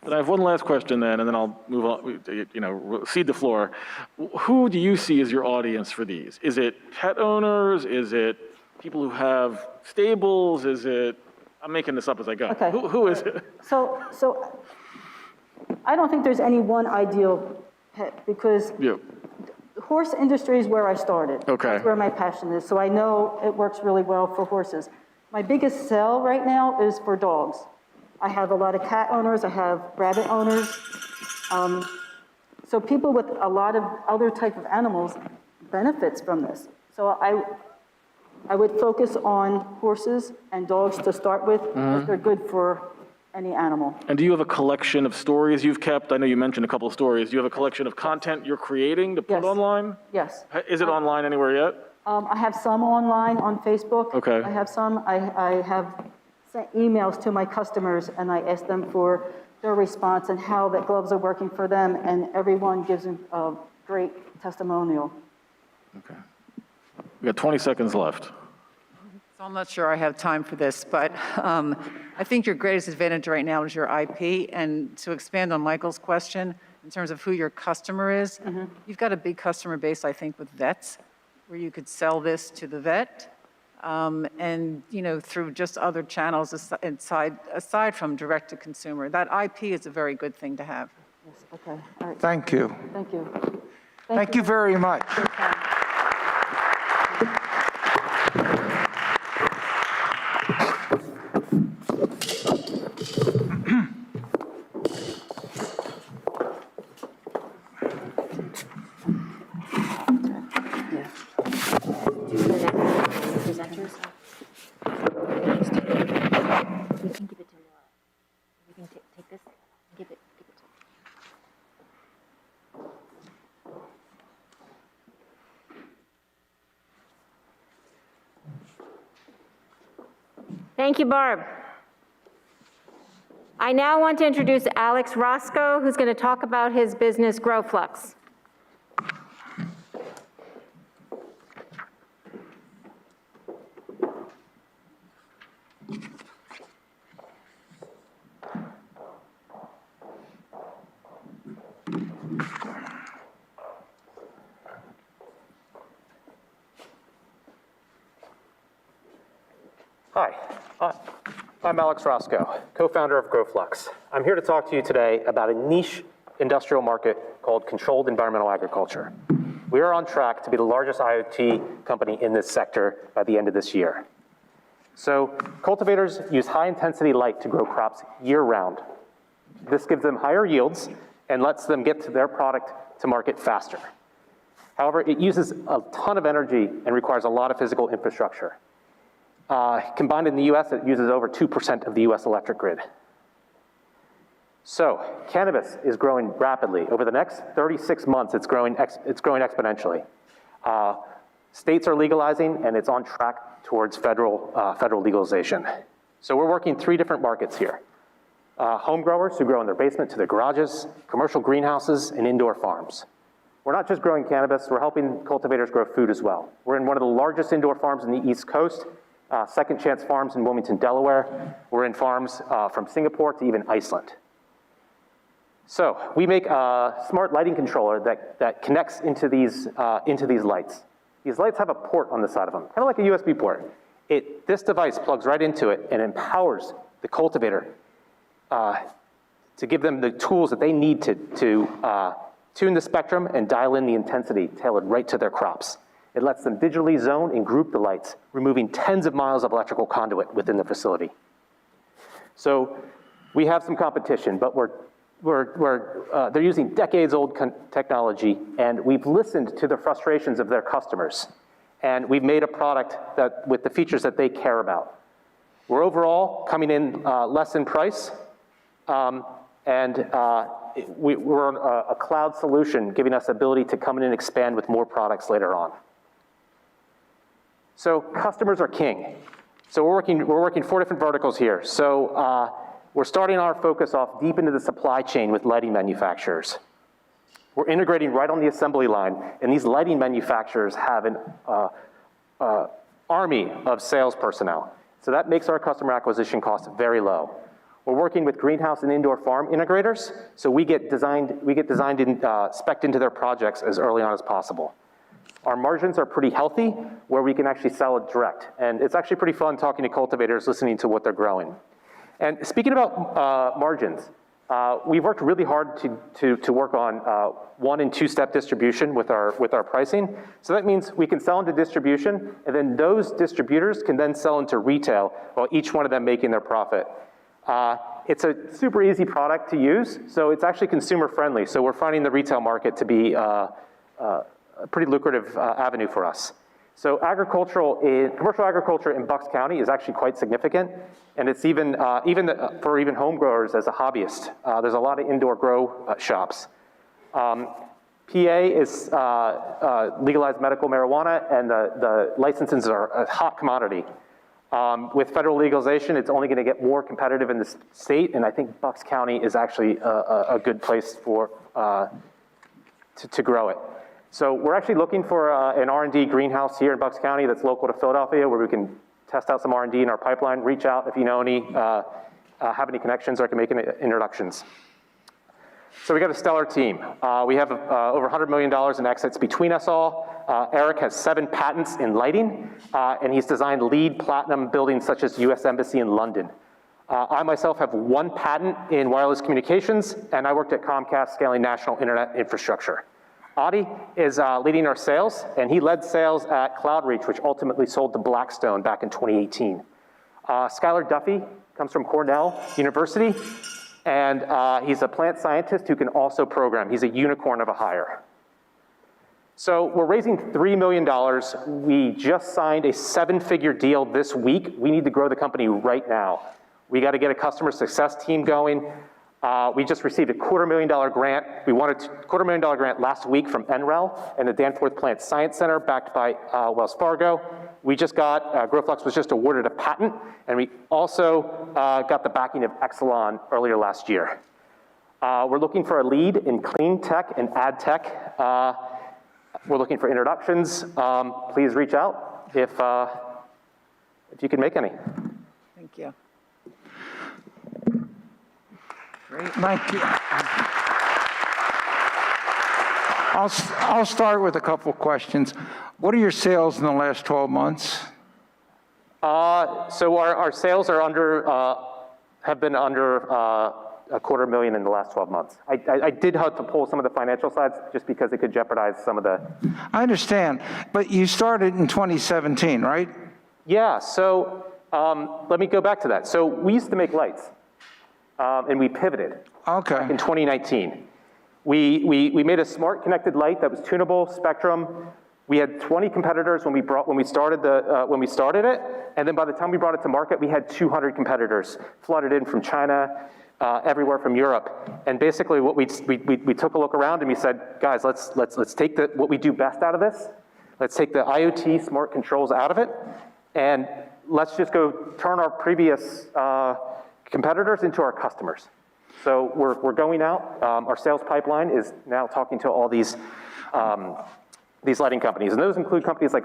And I have one last question then, and then I'll move on, cede the floor. Who do you see as your audience for these? Is it pet owners? Is it people who have stables? I'm making this up as I go. Okay. Who is it? So I don't think there's any one ideal pet, because You. the horse industry is where I started. Okay. That's where my passion is, so I know it works really well for horses. My biggest sell right now is for dogs. I have a lot of cat owners, I have rabbit owners. So people with a lot of other type of animals benefits from this. So I would focus on horses and dogs to start with, because they're good for any animal. And do you have a collection of stories you've kept? I know you mentioned a couple of stories. Do you have a collection of content you're creating to put Yes. online? Yes. Is it online anywhere yet? I have some online on Facebook. Okay. I have some. I have sent emails to my customers, and I ask them for their response and how the gloves are working for them, and everyone gives a great testimonial. Okay. We got 20 seconds left. So I'm not sure I have time for this, but I think your greatest advantage right now is your IP. And to expand on Michael's question, in terms of who your customer is, you've got a big customer base, I think, with vets, where you could sell this to the vet. And, you know, through just other channels aside from direct to consumer. That IP is a very good thing to have. Yes, okay, all right, Thank you. thank you. Thank you very much. Presenters. We can give it to, we can take this, give it to. Thank you, Barb. I now want to introduce Alex Roscoe, who's going to talk about his business, GrowFlux. Hi, I'm Alex Roscoe, co-founder of GrowFlux. I'm here to talk to you today about a niche industrial market called controlled environmental agriculture. We are on track to be the largest IoT company in this sector by the end of this year. So cultivators use high-intensity light to grow crops year-round. This gives them higher yields and lets them get to their product to market faster. However, it uses a ton of energy and requires a lot of physical infrastructure. Combined in the US, it uses over 2% of the US electric grid. So cannabis is growing rapidly. Over the next 36 months, it's growing exponentially. States are legalizing, and it's on track towards federal legalization. So we're working 3 different markets here. Home growers who grow in their basement to their garages, commercial greenhouses, and indoor farms. We're not just growing cannabis, we're helping cultivators grow food as well. We're in one of the largest indoor farms in the East Coast, Second Chance Farms in Wilmington, Delaware. We're in farms from Singapore to even Iceland. So we make a smart lighting controller that connects into these lights. These lights have a port on the side of them, kind of like a USB port. This device plugs right into it and empowers the cultivator to give them the tools that they need to tune the spectrum and dial in the intensity tailored right to their crops. It lets them digitally zone and group the lights, removing tens of miles of electrical conduit within the facility. So we have some competition, but they're using decades-old technology, and we've listened to the frustrations of their customers, and we've made a product that with the features that they care about. We're overall coming in less in price, we're on a cloud solution, giving us the ability to come in and expand with more products later on. So customers are king. So we're working 4 different verticals here. So we're starting our focus off deep into the supply chain with lighting manufacturers. We're integrating right on the assembly line, and these lighting manufacturers have an army of sales personnel. So that makes our customer acquisition cost very low. We're working with greenhouse and indoor farm integrators, so we get designed and spec'd into their projects as early on as possible. Our margins are pretty healthy, where we can actually sell it direct. And it's actually pretty fun talking to cultivators, listening to what they're growing. And speaking about margins, we've worked really hard to work on 1- and 2-step distribution with our pricing. So that means we can sell into distribution, and then those distributors can then sell into retail, while each one of them making their profit. It's a super easy product to use, so it's actually consumer friendly. So we're finding the retail market to be a pretty lucrative avenue for us. So commercial agriculture in Bucks County is actually quite significant, and it's even for home growers as a hobbyist. There's a lot of indoor grow shops. PA is legalized medical marijuana, and the licenses are a hot commodity. With federal legalization, it's only going to get more competitive in the state, and I think Bucks County is actually a good place to grow it. So we're actually looking for an R&D greenhouse here in Bucks County that's local to Philadelphia, where we can test out some R&D in our pipeline, reach out if you know any, have any connections or can make any introductions. So we got a stellar team. We have over $100 million in exits between us all. Eric has 7 patents in lighting, and he's designed LEED platinum buildings such as US Embassy in London. I myself have 1 patent in wireless communications, and I worked at Comcast scaling national internet infrastructure. Adi is leading our sales, and he led sales at CloudReach, which ultimately sold to Blackstone back in 2018. Skylar Duffy comes from Cornell University, and he's a plant scientist who can also program. He's a unicorn of a hire. So we're raising $3 million. We just signed a 7-figure deal this week. We need to grow the company right now. We got to get a customer success team going. We just received a $250,000 grant. We won a $250,000 grant last week from NREL and the Danforth Plant Science Center backed by Wells Fargo. We just got, GrowFlux was just awarded a patent, and we also got the backing of Exelon earlier last year. We're looking for a lead in clean tech and ad tech. We're looking for introductions. Please reach out if you can make any. Thank you. Great, thank you. I'll start with a couple of questions. What are your sales in the last 12 months? So our sales are have been under $250,000 in the last 12 months. I did have to pull some of the financial sides just because it could jeopardize some of the. I understand, but you started in 2017, right? Yeah, so let me go back to that. So we used to make lights, and we pivoted. Okay. In 2019. We made a smart connected light that was tunable, spectrum. We had 20 competitors when we started it, and then by the time we brought it to market, we had 200 competitors flooded in from China, everywhere from Europe. And basically, what we took a look around and we said, guys, let's take what we do best out of this. Let's take the IoT smart controls out of it, and let's just go turn our previous competitors into our customers. So we're going out. Our sales pipeline is now talking to all these lighting companies, and those include companies like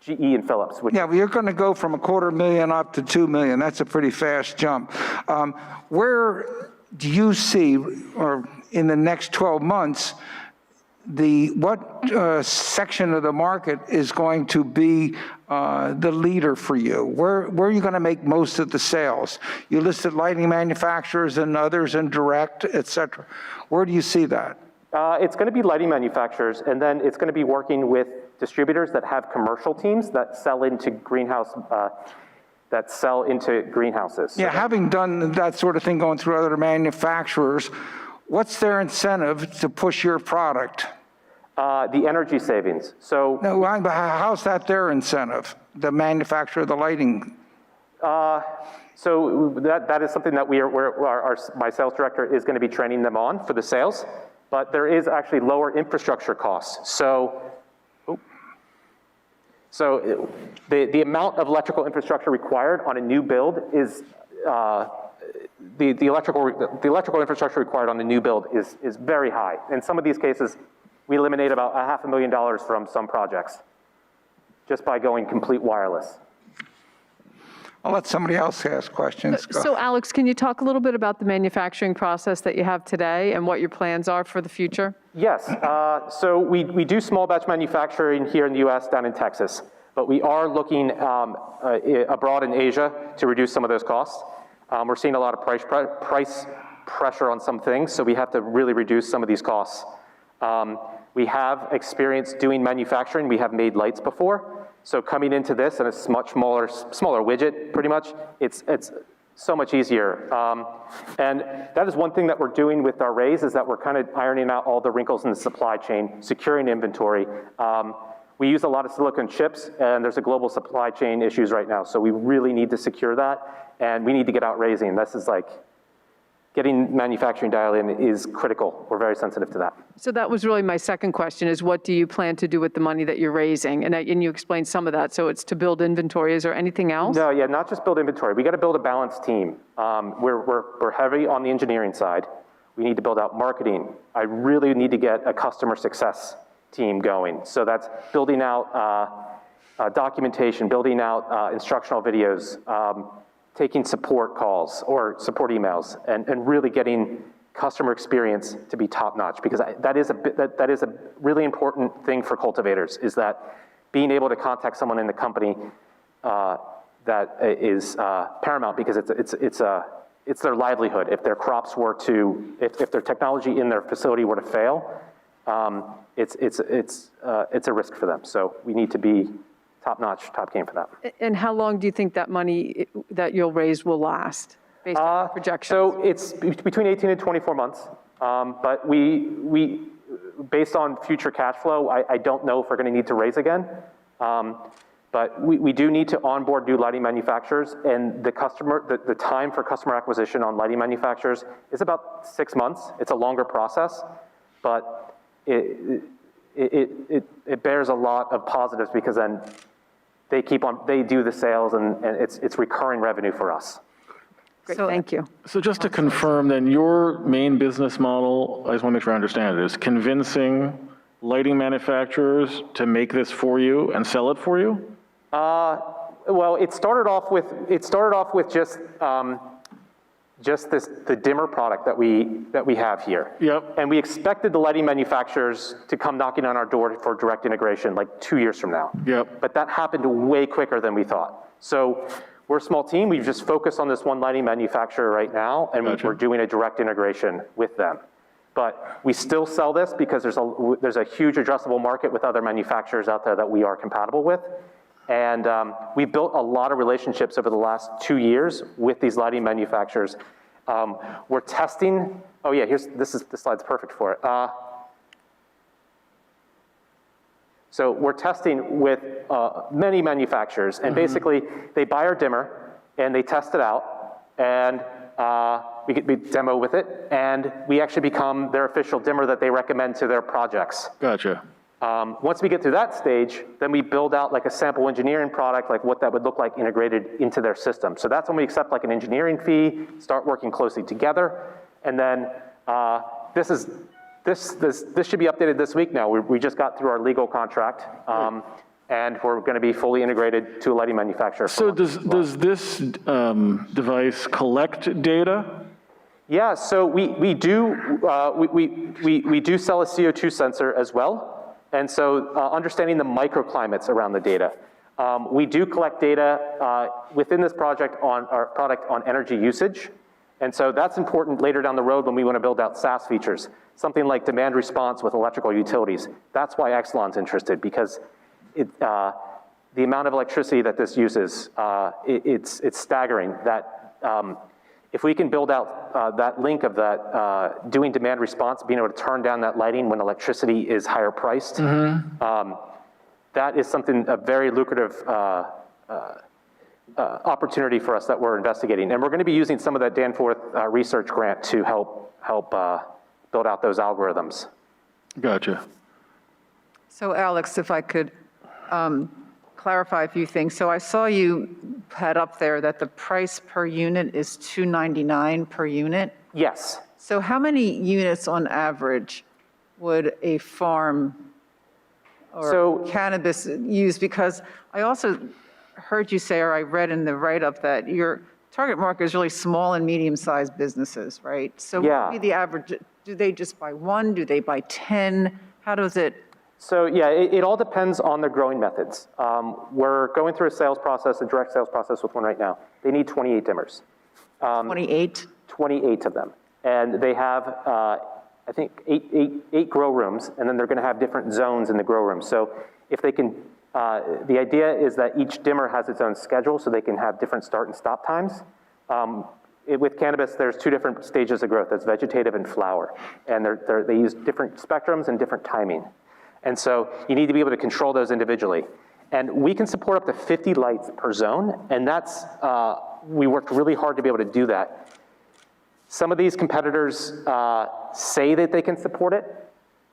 GE and Philips. Yeah, well, you're going to go from $250,000 up to $2 million. That's a pretty fast jump. Where do you see, or in the next 12 months, what section of the market is going to be the leader for you? Where are you going to make most of the sales? You listed lighting manufacturers and others and direct, et cetera. Where do you see that? It's going to be lighting manufacturers, and then it's going to be working with distributors that have commercial teams that sell into greenhouses. Yeah, having done that sort of thing going through other manufacturers, what's their incentive to push your product? The energy savings. So no, how's that their incentive? The manufacturer of the lighting. So that is something that my sales director is going to be training them on for the sales. But there is actually lower infrastructure costs. So the amount of electrical infrastructure required on a new build is the electrical infrastructure required on a new build is very high. In some of these cases, we eliminate about $500,000 from some projects just by going complete wireless. I'll let somebody else ask questions. So Alex, can you talk a little bit about the manufacturing process that you have today and what your plans are for the future? Yes, so we do small batch manufacturing here in the US, down in Texas, but we are looking abroad in Asia to reduce some of those costs. We're seeing a lot of price pressure on some things, so we have to really reduce some of these costs. We have experience doing manufacturing. We have made lights before. So coming into this, and it's a much smaller widget, pretty much, it's so much easier. And that is one thing that we're doing with our raise, is that we're kind of ironing out all the wrinkles in the supply chain, securing inventory. We use a lot of silicon chips, and there's a global supply chain issues right now. So we really need to secure that, and we need to get out raising. This is like, getting manufacturing dialed in is critical. We're very sensitive to that. So that was really my second question, is what do you plan to do with the money that you're raising? And you explained some of that, so it's to build inventory. Is there anything else? No, yeah, not just build inventory. We got to build a balanced team. We're heavy on the engineering side. We need to build out marketing. I really need to get a customer success team going. So that's building out documentation, building out instructional videos, taking support calls or support emails, and really getting customer experience to be top-notch, because that is a really important thing for cultivators, is that being able to contact someone in the company that is paramount, because it's their livelihood. If their crops were to, if their technology in their facility were to fail, it's a risk for them. So we need to be top-notch, top game for that. And how long do you think that money that you'll raise will last, based on your projections? So it's between 18 and 24 months, but we based on future cash flow, I don't know if we're going to need to raise again. But we do need to onboard new lighting manufacturers, and the time for customer acquisition on lighting manufacturers is about 6 months. It's a longer process, but it bears a lot of positives, because then they do the sales, and it's recurring revenue for us. Great, thank you. So just to confirm, then, your main business model, I just want to make sure I understand it, is convincing lighting manufacturers to make this for you and sell it for you? Well, it started off with just the dimmer product that we have here. Yep. And we expected the lighting manufacturers to come knocking on our door for direct integration like 2 years from now. Yep. But that happened way quicker than we thought. So we're a small team. We've just focused on this one lighting manufacturer right now, and Gotcha. we're doing a direct integration with them. But we still sell this because there's a huge addressable market with other manufacturers out there that we are compatible with. And we've built a lot of relationships over the last 2 years with these lighting manufacturers. We're testing, oh yeah, this slide's perfect for it. So we're testing with many manufacturers, and basically they buy our dimmer and they test it out, and we demo with it, and we actually become their official dimmer that they recommend to their projects. Gotcha. Once we get to that stage, then we build out like a sample engineering product, like what that would look like integrated into their system. So that's when we accept like an engineering fee, start working closely together, and then this should be updated this week now. We just got through our legal contract, and we're going to be fully integrated to a lighting manufacturer. So does this device collect data? Yeah, so we do sell a CO2 sensor as well. And so understanding the microclimates around the data. We do collect data within this project on our product on energy usage. And so that's important later down the road when we want to build out SaaS features. Something like demand response with electrical utilities. That's why Exelon's interested, because the amount of electricity that this uses, it's staggering. That if we can build out that link of that doing demand response, being able to turn down that lighting when electricity is higher priced, that is a very lucrative opportunity for us that we're investigating. And we're going to be using some of that Danforth research grant to help build out those algorithms. Gotcha. So Alex, if I could clarify a few things. So I saw you had up there that the price per unit is $299 per unit. Yes. So how many units on average would a farm or cannabis use? Because I also heard you say, or I read in the write-up, that your target market is really small and medium-sized businesses, right? So what would be the average? Do they just buy one? Do they buy 10? How does it? So yeah, it all depends on their growing methods. We're going through a sales process, a direct sales process with one right now. They need 28 dimmers. 28? 28 of them. And they have, I think, eight grow rooms, and then they're going to have different zones in the grow room. So if they can, the idea is that each dimmer has its own schedule, so they can have different start and stop times. With cannabis, there's two different stages of growth. There's vegetative and flower. And they use different spectrums and different timing. And so you need to be able to control those individually. And we can support up to 50 lights per zone, and that's, we worked really hard to be able to do that. Some of these competitors say that they can support it,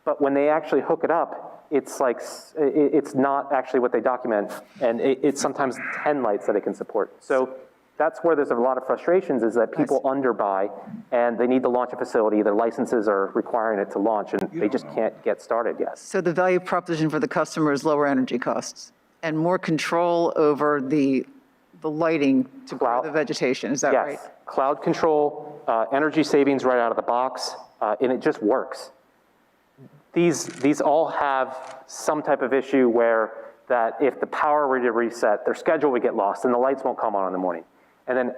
but when they actually hook it up, it's like, it's not actually what they document, and it's sometimes 10 lights that it can support. So that's where there's a lot of frustrations, is that people underbuy, and they need to launch a facility, their licenses are requiring it to launch, and they just can't get started yet. So the value proposition for the customer is lower energy costs and more control over the lighting to grow the vegetation, is that right? Yes, cloud control, energy savings right out of the box, and it just works. These all have some type of issue where that if the power were to reset, their schedule would get lost and the lights won't come on in the morning. And then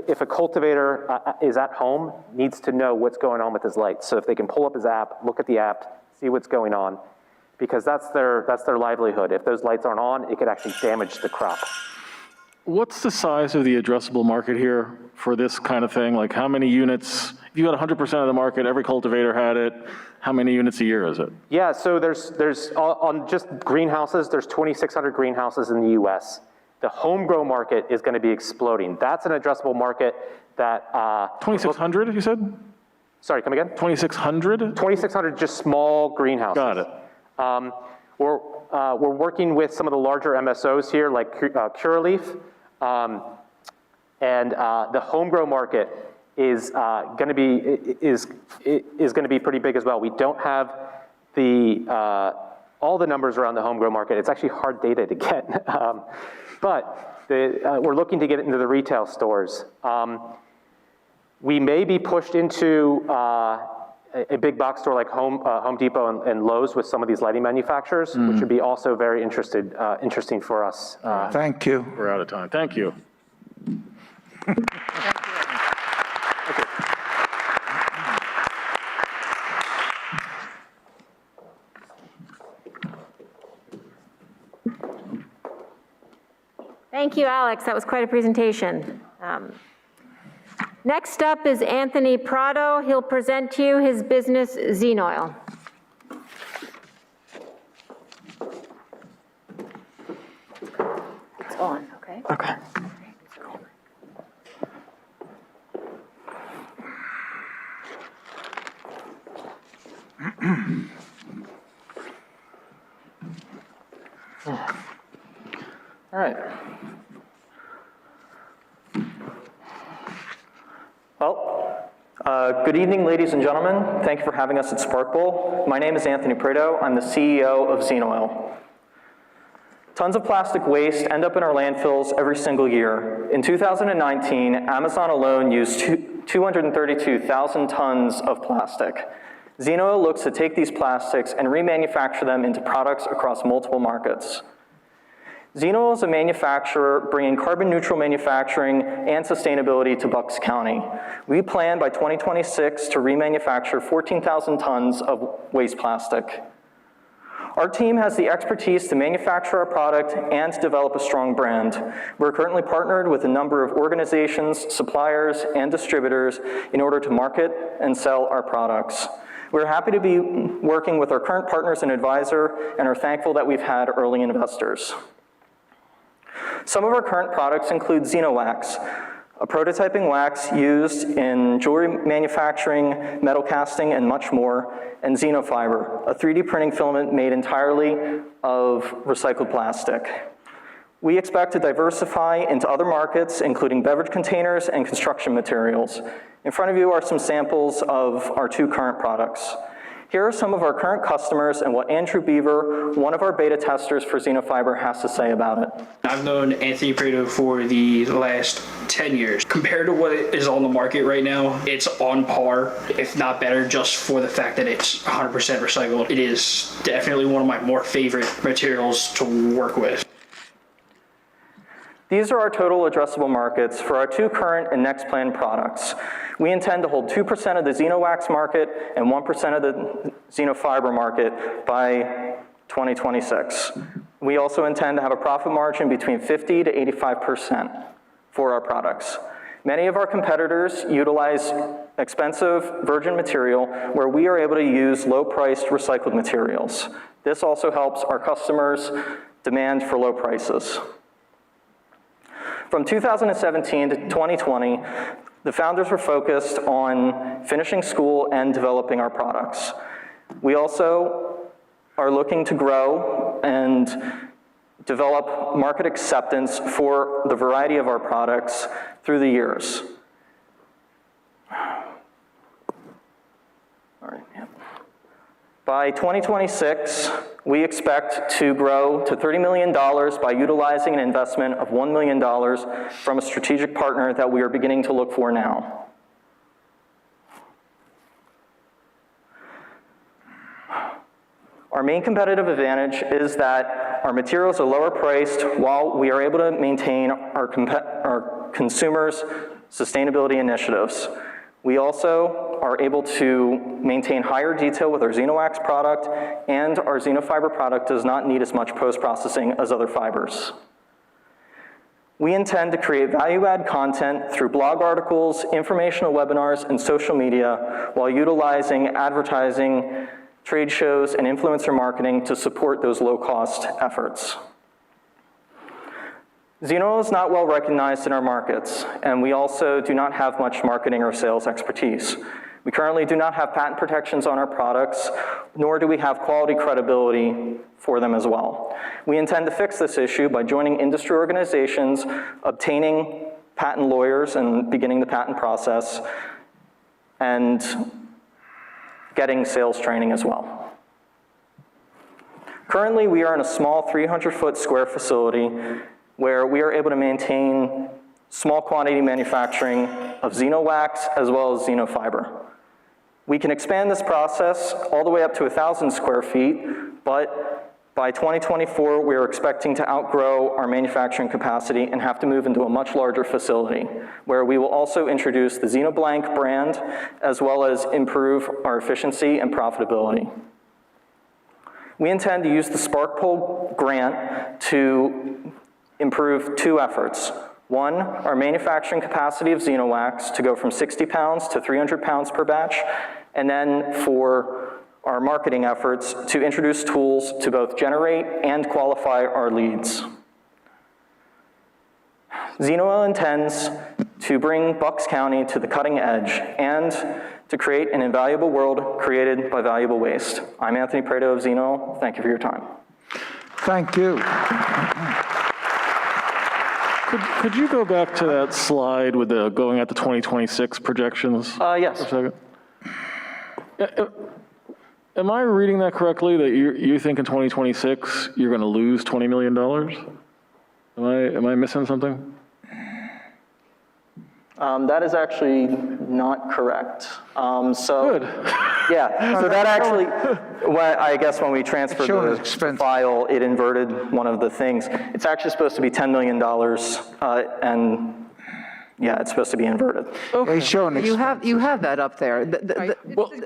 if a cultivator is at home, needs to know what's going on with his lights. So if they can pull up his app, look at the app, see what's going on, because that's their livelihood. If those lights aren't on, it could actually damage the crop. What's the size of the addressable market here for this kind of thing? Like how many units, if you had 100% of the market, every cultivator had it, how many units a year is it? Yeah, so there's on just greenhouses, there's 2,600 greenhouses in the US. The home grow market is gonna be exploding. That's an addressable market that- 2,600, you said? Sorry, come again? 2,600? 2,600 just small greenhouses. Got it. We're working with some of the larger MSOs here, like Curaleaf, and the home grow market is going to be pretty big as well. We don't have all the numbers around the home grow market. It's actually hard data to get, but we're looking to get it into the retail stores. We may be pushed into a big box store like Home Depot and Lowe's with some of these lighting manufacturers, which would be also very interesting for us. Thank you. We're out of time. Thank you. Thank you, Alex. That was quite a presentation. Next up is Anthony Prado. He'll present to you his business, Xenoil. It's on, okay? Okay. All right. Well, good evening, ladies and gentlemen. Thank you for having us at Spark Bowl. My name is Anthony Prado. I'm the CEO of Xenoil. Tons of plastic waste end up in our landfills every single year. In 2019, Amazon alone used 232,000 tons of plastic. Xenoil looks to take these plastics and remanufacture them into products across multiple markets. Xenoil is a manufacturer bringing carbon neutral manufacturing and sustainability to Bucks County. We plan by 2026 to remanufacture 14,000 tons of waste plastic. Our team has the expertise to manufacture our product and to develop a strong brand. We're currently partnered with a number of organizations, suppliers, and distributors in order to market and sell our products. We're happy to be working with our current partners and advisor and are thankful that we've had early investors. Some of our current products include XenoWax, a prototyping wax used in jewelry manufacturing, metal casting, and much more, and Xenofiber, a 3D printing filament made entirely of recycled plastic. We expect to diversify into other markets, including beverage containers and construction materials. In front of you are some samples of our two current products. Here are some of our current customers and what Andrew Beaver, one of our beta testers for Xenofiber, has to say about it. I've known Anthony Prado for the last 10 years. Compared to what is on the market right now, it's on par, if not better, just for the fact that it's 100% recycled. It is definitely one of my more favorite materials to work with. These are our total addressable markets for our two current and next planned products. We intend to hold 2% of the XenoWax market and 1% of the Xenofiber market by 2026. We also intend to have a profit margin between 50 to 85% for our products. Many of our competitors utilize expensive virgin material where we are able to use low-priced recycled materials. This also helps our customers' demand for low prices. From 2017 to 2020, the founders were focused on finishing school and developing our products. We also are looking to grow and develop market acceptance for the variety of our products through the years. All right, yeah. By 2026, we expect to grow to $30 million by utilizing an investment of $1 million from a strategic partner that we are beginning to look for now. Our main competitive advantage is that our materials are lower priced while we are able to maintain our consumers' sustainability initiatives. We also are able to maintain higher detail with our Xenowax product, and our Xenofiber product does not need as much post-processing as other fibers. We intend to create value-add content through blog articles, informational webinars, and social media while utilizing advertising, trade shows, and influencer marketing to support those low-cost efforts. Xenoil is not well recognized in our markets, and we also do not have much marketing or sales expertise. We currently do not have patent protections on our products, nor do we have quality credibility for them as well. We intend to fix this issue by joining industry organizations, obtaining patent lawyers, and beginning the patent process, and getting sales training as well. Currently, we are in a small 300-foot square facility where we are able to maintain small quantity manufacturing of Xenowax as well as Xenofiber. We can expand this process all the way up to 1,000 square feet, but by 2024, we are expecting to outgrow our manufacturing capacity and have to move into a much larger facility, where we will also introduce the XenoBlank brand, as well as improve our efficiency and profitability. We intend to use the SparkPole grant to improve two efforts. One, our manufacturing capacity of Xenowax to go from 60 pounds to 300 pounds per batch, and then for our marketing efforts to introduce tools to both generate and qualify our leads. Xenoil intends to bring Bucks County to the cutting edge and to create an invaluable world created by valuable waste. I'm Anthony Prado of Xenoil. Thank you for your time. Thank you. Could you go back to that slide with the going out to 2026 projections? Yes. For a second? Am I reading that correctly, that you think in 2026 you're going to lose $20 million? Am I missing something? That is actually not correct. Good. Yeah, so that actually, I guess when we transferred the file, it inverted one of the things. It's actually supposed to be $10 million, and yeah, it's supposed to be inverted. Okay. You have that up there. The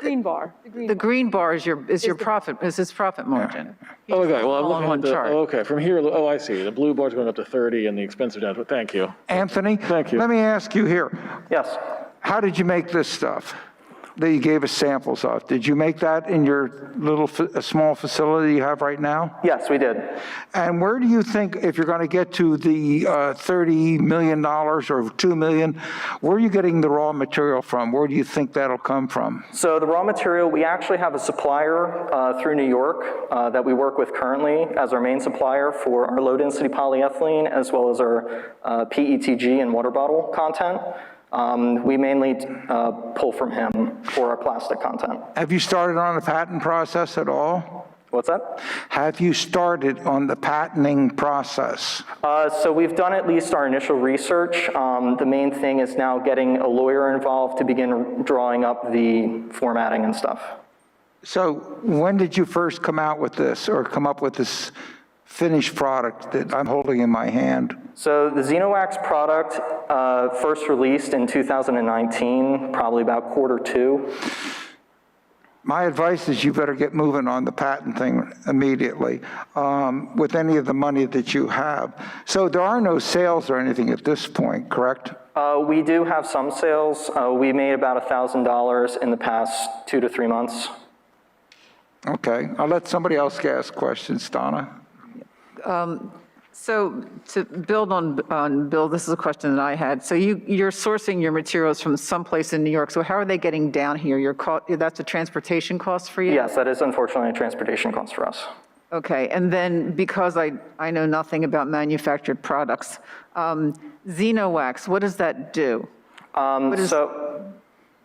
green bar. The green bar is your profit, is his profit margin. Okay, well, I'm looking on at the, chart. okay, from here, oh, I see. The blue bar's going up to 30 and the expenses down to, thank you. Anthony? Thank you. Let me ask you here. Yes. How did you make this stuff that you gave us samples of? Did you make that in your little small facility you have right now? Yes, we did. And where do you think, if you're going to get to the $30 million or $2 million, where are you getting the raw material from? Where do you think that'll come from? So the raw material, we actually have a supplier through New York that we work with currently as our main supplier for our low-density polyethylene, as well as our PETG and water bottle content. We mainly pull from him for our plastic content. Have you started on the patent process at all? What's that? Have you started on the patenting process? So we've done at least our initial research. The main thing is now getting a lawyer involved to begin drawing up the formatting and stuff. So when did you first come out with this, or come up with this finished product that I'm holding in my hand? So the Xenowax product first released in 2019, probably about Q2. My advice is you better get moving on the patent thing immediately with any of the money that you have. So there are no sales or anything at this point, correct? We do have some sales. We made about $1,000 in the past 2 to 3 months. Okay, I'll let somebody else ask questions, Donna. So to build on Bill, this is a question that I had. So you're sourcing your materials from someplace in New York. So how are they getting down here? That's a transportation cost for you? Yes, that is unfortunately a transportation cost for us. Okay, and then because I know nothing about manufactured products, Xenowax, what does that do?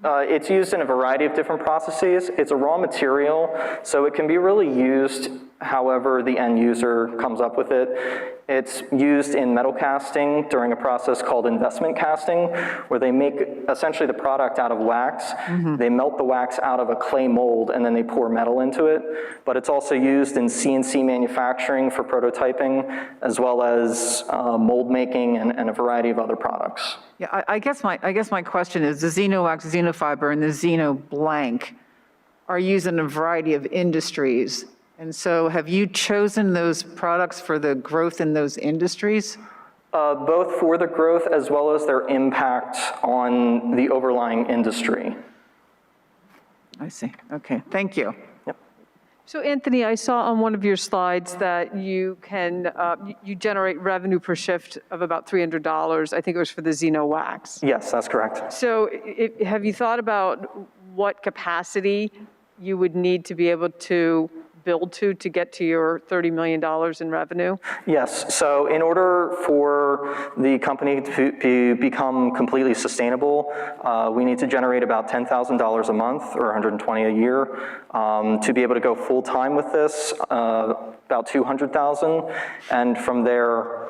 It's used in a variety of different processes. It's a raw material, so it can be really used however the end user comes up with it. It's used in metal casting during a process called investment casting, where they make essentially the product out of wax. They melt the wax out of a clay mold, and then they pour metal into it. But it's also used in CNC manufacturing for prototyping, as well as mold making and a variety of other products. Yeah, I guess my question is, the Xenowax, Xenofiber, and the Xenoblank are used in a variety of industries. And so have you chosen those products for the growth in those industries? Both for the growth as well as their impact on the overlying industry. I see. Okay, thank you. So Anthony, I saw on one of your slides that you can, you generate revenue per shift of about $300. I think it was for the Xenowax. Yes, that's correct. So have you thought about what capacity you would need to be able to build to get to your $30 million in revenue? Yes, so in order for the company to become completely sustainable, we need to generate about $10,000 a month or $120 a year. To be able to go full time with this, about $200,000, and from there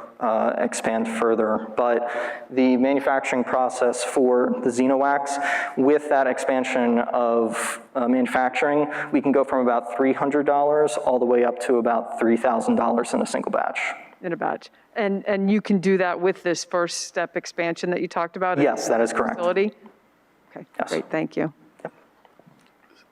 expand further. But the manufacturing process for the Xenowax, with that expansion of manufacturing, we can go from about $300 all the way up to about $3,000 in a single batch. In a batch. And you can do that with this first step expansion that you talked about? Yes, that is correct. Facility? Okay, yes. Great, thank you.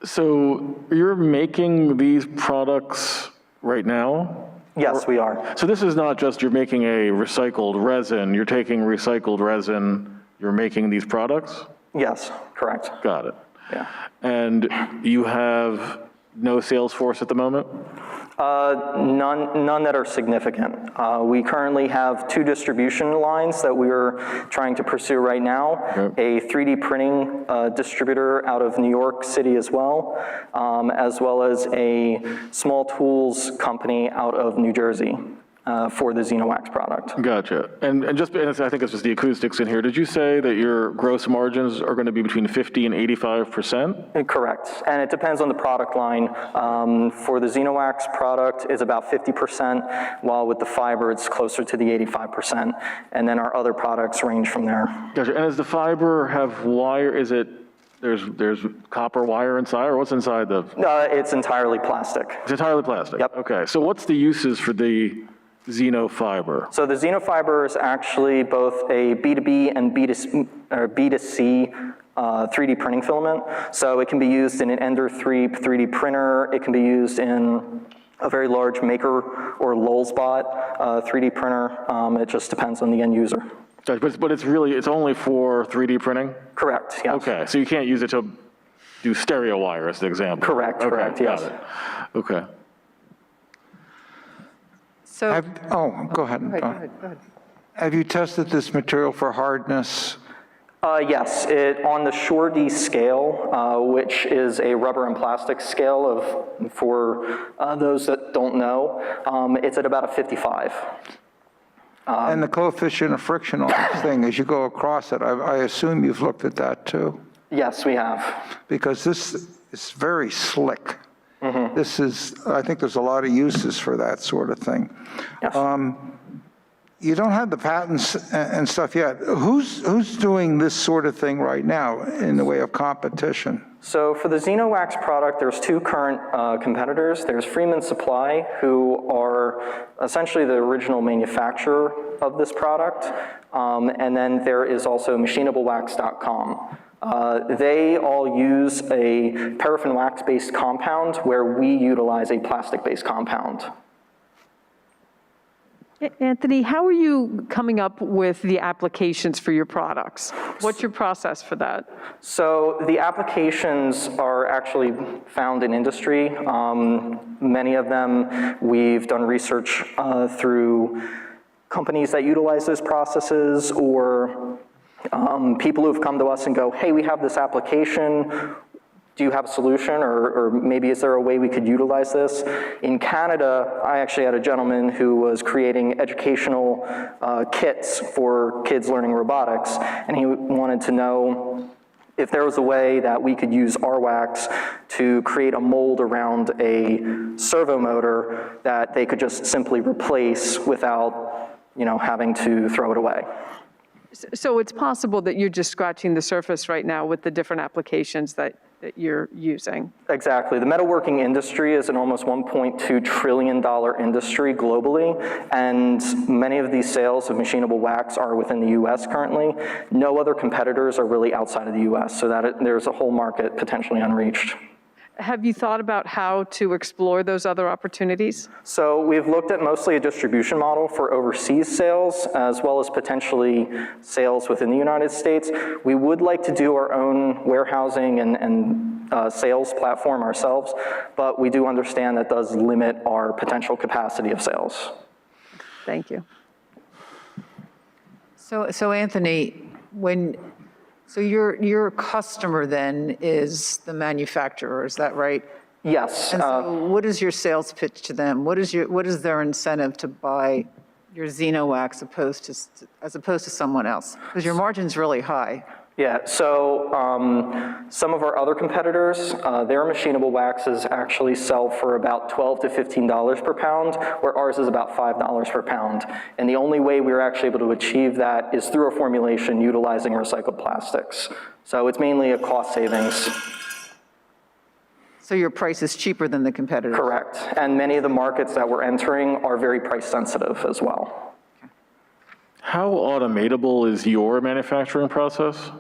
So you're making these products right now? Yes, we are. So this is not just you're making a recycled resin, you're taking recycled resin, you're making these products? Yes, correct. Got it. Yeah. And you have no sales force at the moment? None that are significant. We currently have 2 distribution lines that we're trying to pursue right now. Okay. A 3D printing distributor out of New York City as well as a small tools company out of New Jersey. For the Xenowax product. Gotcha. And I think it's just the acoustics in here. Did you say that your gross margins are going to be between 50 and 85%? Correct. And it depends on the product line. For the Xenowax product, it's about 50%, while with the fiber, it's closer to the 85%. And then our other products range from there. Gotcha. And does the fiber have wire? Is it, there's copper wire inside, or what's inside the? It's entirely plastic. It's entirely plastic? Yep. Okay. So what's the uses for the Xenofiber? So the Xenofiber is actually both a B2B and B2C 3D printing filament. So it can be used in an Ender 3D printer. It can be used in a very large Maker or Lulzbot 3D printer. It just depends on the end user. But it's only for 3D printing? Correct, yes. Okay, so you can't use it to do stereo wire as an example? Correct, okay, correct, yes. Okay. So, go ahead. Go ahead. Have you tested this material for hardness? Yes, on the Shore-D scale, which is a rubber and plastic scale for those that don't know, it's at about a 55. And the coefficient of friction on this thing, as you go across it, I assume you've looked at that too? Yes, we have. Because this is very slick. This is, I think there's a lot of uses for that sort of thing. Yes. You don't have the patents and stuff yet. Who's doing this sort of thing right now in the way of competition? So for the Xenowax product, there's 2 current competitors. There's Freeman Supply, who are essentially the original manufacturer of this product. And then there is also machinablewax.com. They all use a paraffin wax-based compound, where we utilize a plastic-based compound. Anthony, how are you coming up with the applications for your products? What's your process for that? So the applications are actually found in industry. Many of them we've done research through companies that utilize those processes, or people who've come to us and go, hey, we have this application. Do you have a solution, or maybe is there a way we could utilize this? In Canada, I actually had a gentleman who was creating educational kits for kids learning robotics, and he wanted to know if there was a way that we could use our wax to create a mold around a servo motor that they could just simply replace without, having to throw it away. So it's possible that you're just scratching the surface right now with the different applications that you're using. Exactly. The metalworking industry is an almost $1.2 trillion industry globally, and many of these sales of machinable wax are within the US currently. No other competitors are really outside of the US, so that there's a whole market potentially unreached. Have you thought about how to explore those other opportunities? So we've looked at mostly a distribution model for overseas sales, as well as potentially sales within the United States. We would like to do our own warehousing and sales platform ourselves, but we do understand that does limit our potential capacity of sales. Thank you. So Anthony, so your customer then is the manufacturer, is that right? Yes. And so what is your sales pitch to them? What is their incentive to buy your Xenowax as opposed to someone else? Because your margin's really high. Yeah, so some of our other competitors, their machinable waxes actually sell for about $12 to $15 per pound, where ours is about $5 per pound. And the only way we're actually able to achieve that is through a formulation utilizing recycled plastics. So it's mainly a cost savings. So your price is cheaper than the competitors? Correct. And many of the markets that we're entering are very price sensitive as well. How automatable is your manufacturing process?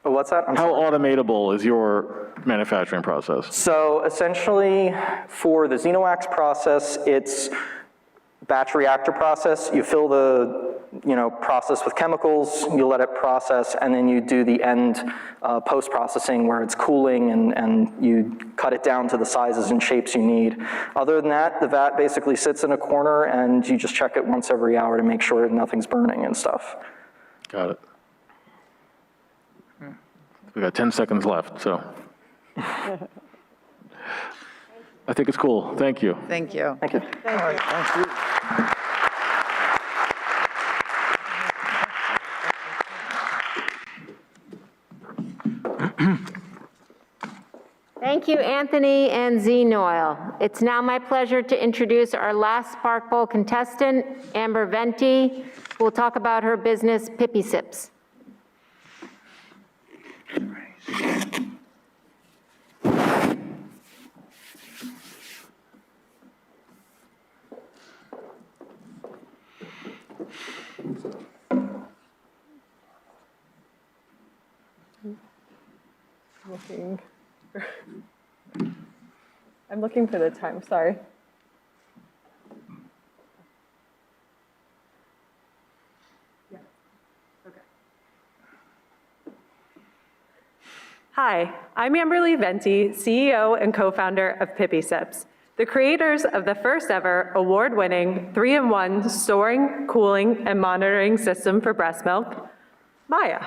Oh, what's that? How automatable is your manufacturing process? So essentially, for the Xenowax process, it's batch reactor process. You fill the process with chemicals, you let it process, and then you do the end post-processing where it's cooling and you cut it down to the sizes and shapes you need. Other than that, the vat basically sits in a corner and you just check it once every hour to make sure nothing's burning and stuff. Got it. We got 10 seconds left, so. I think it's cool. Thank you. Thank you. Thank you. All right, thank you. Thank you, Anthony and Xenoil. It's now my pleasure to introduce our last Spark Bowl contestant, Amber Venti, who will talk about her business, Pippy Sips. I'm looking for the time, sorry. Yeah. Okay. Hi, I'm Amberly Venti, CEO and co-founder of Pippy Sips, the creators of the first ever award-winning 3-in-1 storing, cooling, and monitoring system for breast milk, Maya.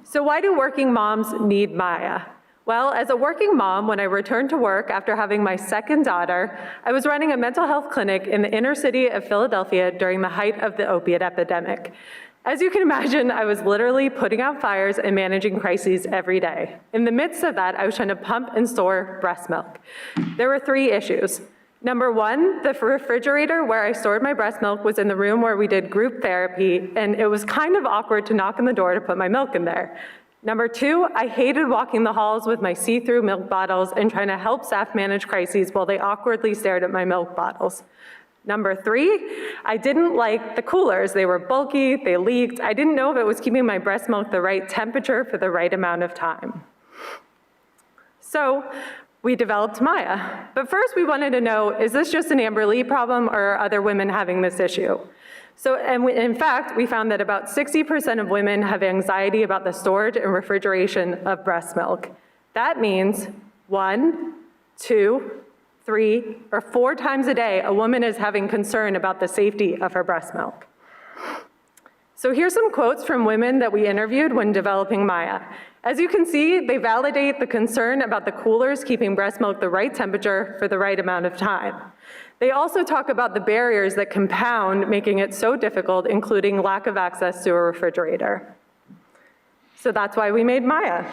So why do working moms need Maya? Well, as a working mom, when I returned to work after having my second daughter, I was running a mental health clinic in the inner city of Philadelphia during the height of the opiate epidemic. As you can imagine, I was literally putting out fires and managing crises every day. In the midst of that, I was trying to pump and store breast milk. There were 3 issues. Number 1, the refrigerator where I stored my breast milk was in the room where we did group therapy, and it was kind of awkward to knock on the door to put my milk in there. Number 2, I hated walking the halls with my see-through milk bottles and trying to help staff manage crises while they awkwardly stared at my milk bottles. Number 3, I didn't like the coolers. They were bulky, they leaked. I didn't know if it was keeping my breast milk the right temperature for the right amount of time. So we developed Maya. But first we wanted to know, is this just an Amber Lee problem or are other women having this issue? So, in fact, we found that about 60% of women have anxiety about the storage and refrigeration of breast milk. That means 1, 2, 3, or 4 times a day, a woman is having concern about the safety of her breast milk. So here's some quotes from women that we interviewed when developing Maya. As you can see, they validate the concern about the coolers keeping breast milk the right temperature for the right amount of time. They also talk about the barriers that compound making it so difficult, including lack of access to a refrigerator. So that's why we made Maya,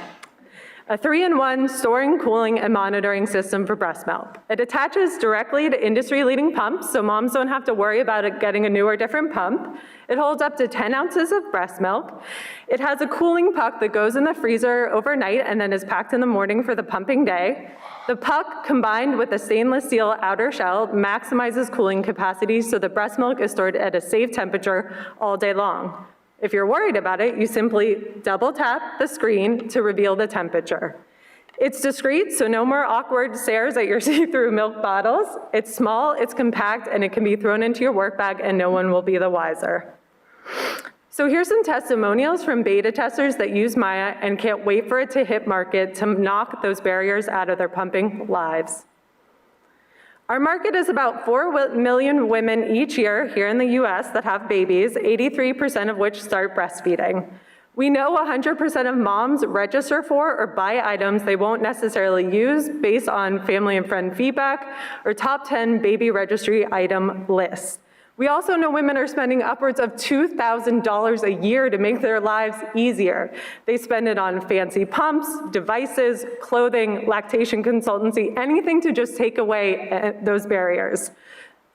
a 3-in-1 storing, cooling, and monitoring system for breast milk. It attaches directly to industry-leading pumps, so moms don't have to worry about it getting a new or different pump. It holds up to 10 ounces of breast milk. It has a cooling puck that goes in the freezer overnight and then is packed in the morning for the pumping day. The puck, combined with a stainless steel outer shell, maximizes cooling capacity so the breast milk is stored at a safe temperature all day long. If you're worried about it, you simply double tap the screen to reveal the temperature. It's discreet, so no more awkward stares at your see-through milk bottles. It's small, it's compact, and it can be thrown into your work bag and no one will be the wiser. So here's some testimonials from beta testers that use Maya and can't wait for it to hit market to knock those barriers out of their pumping lives. Our market is about 4 million women each year here in the US that have babies, 83% of which start breastfeeding. We know 100% of moms register for or buy items they won't necessarily use based on family and friend feedback or top 10 baby registry item lists. We also know women are spending upwards of $2,000 a year to make their lives easier. They spend it on fancy pumps, devices, clothing, lactation consultancy, anything to just take away those barriers.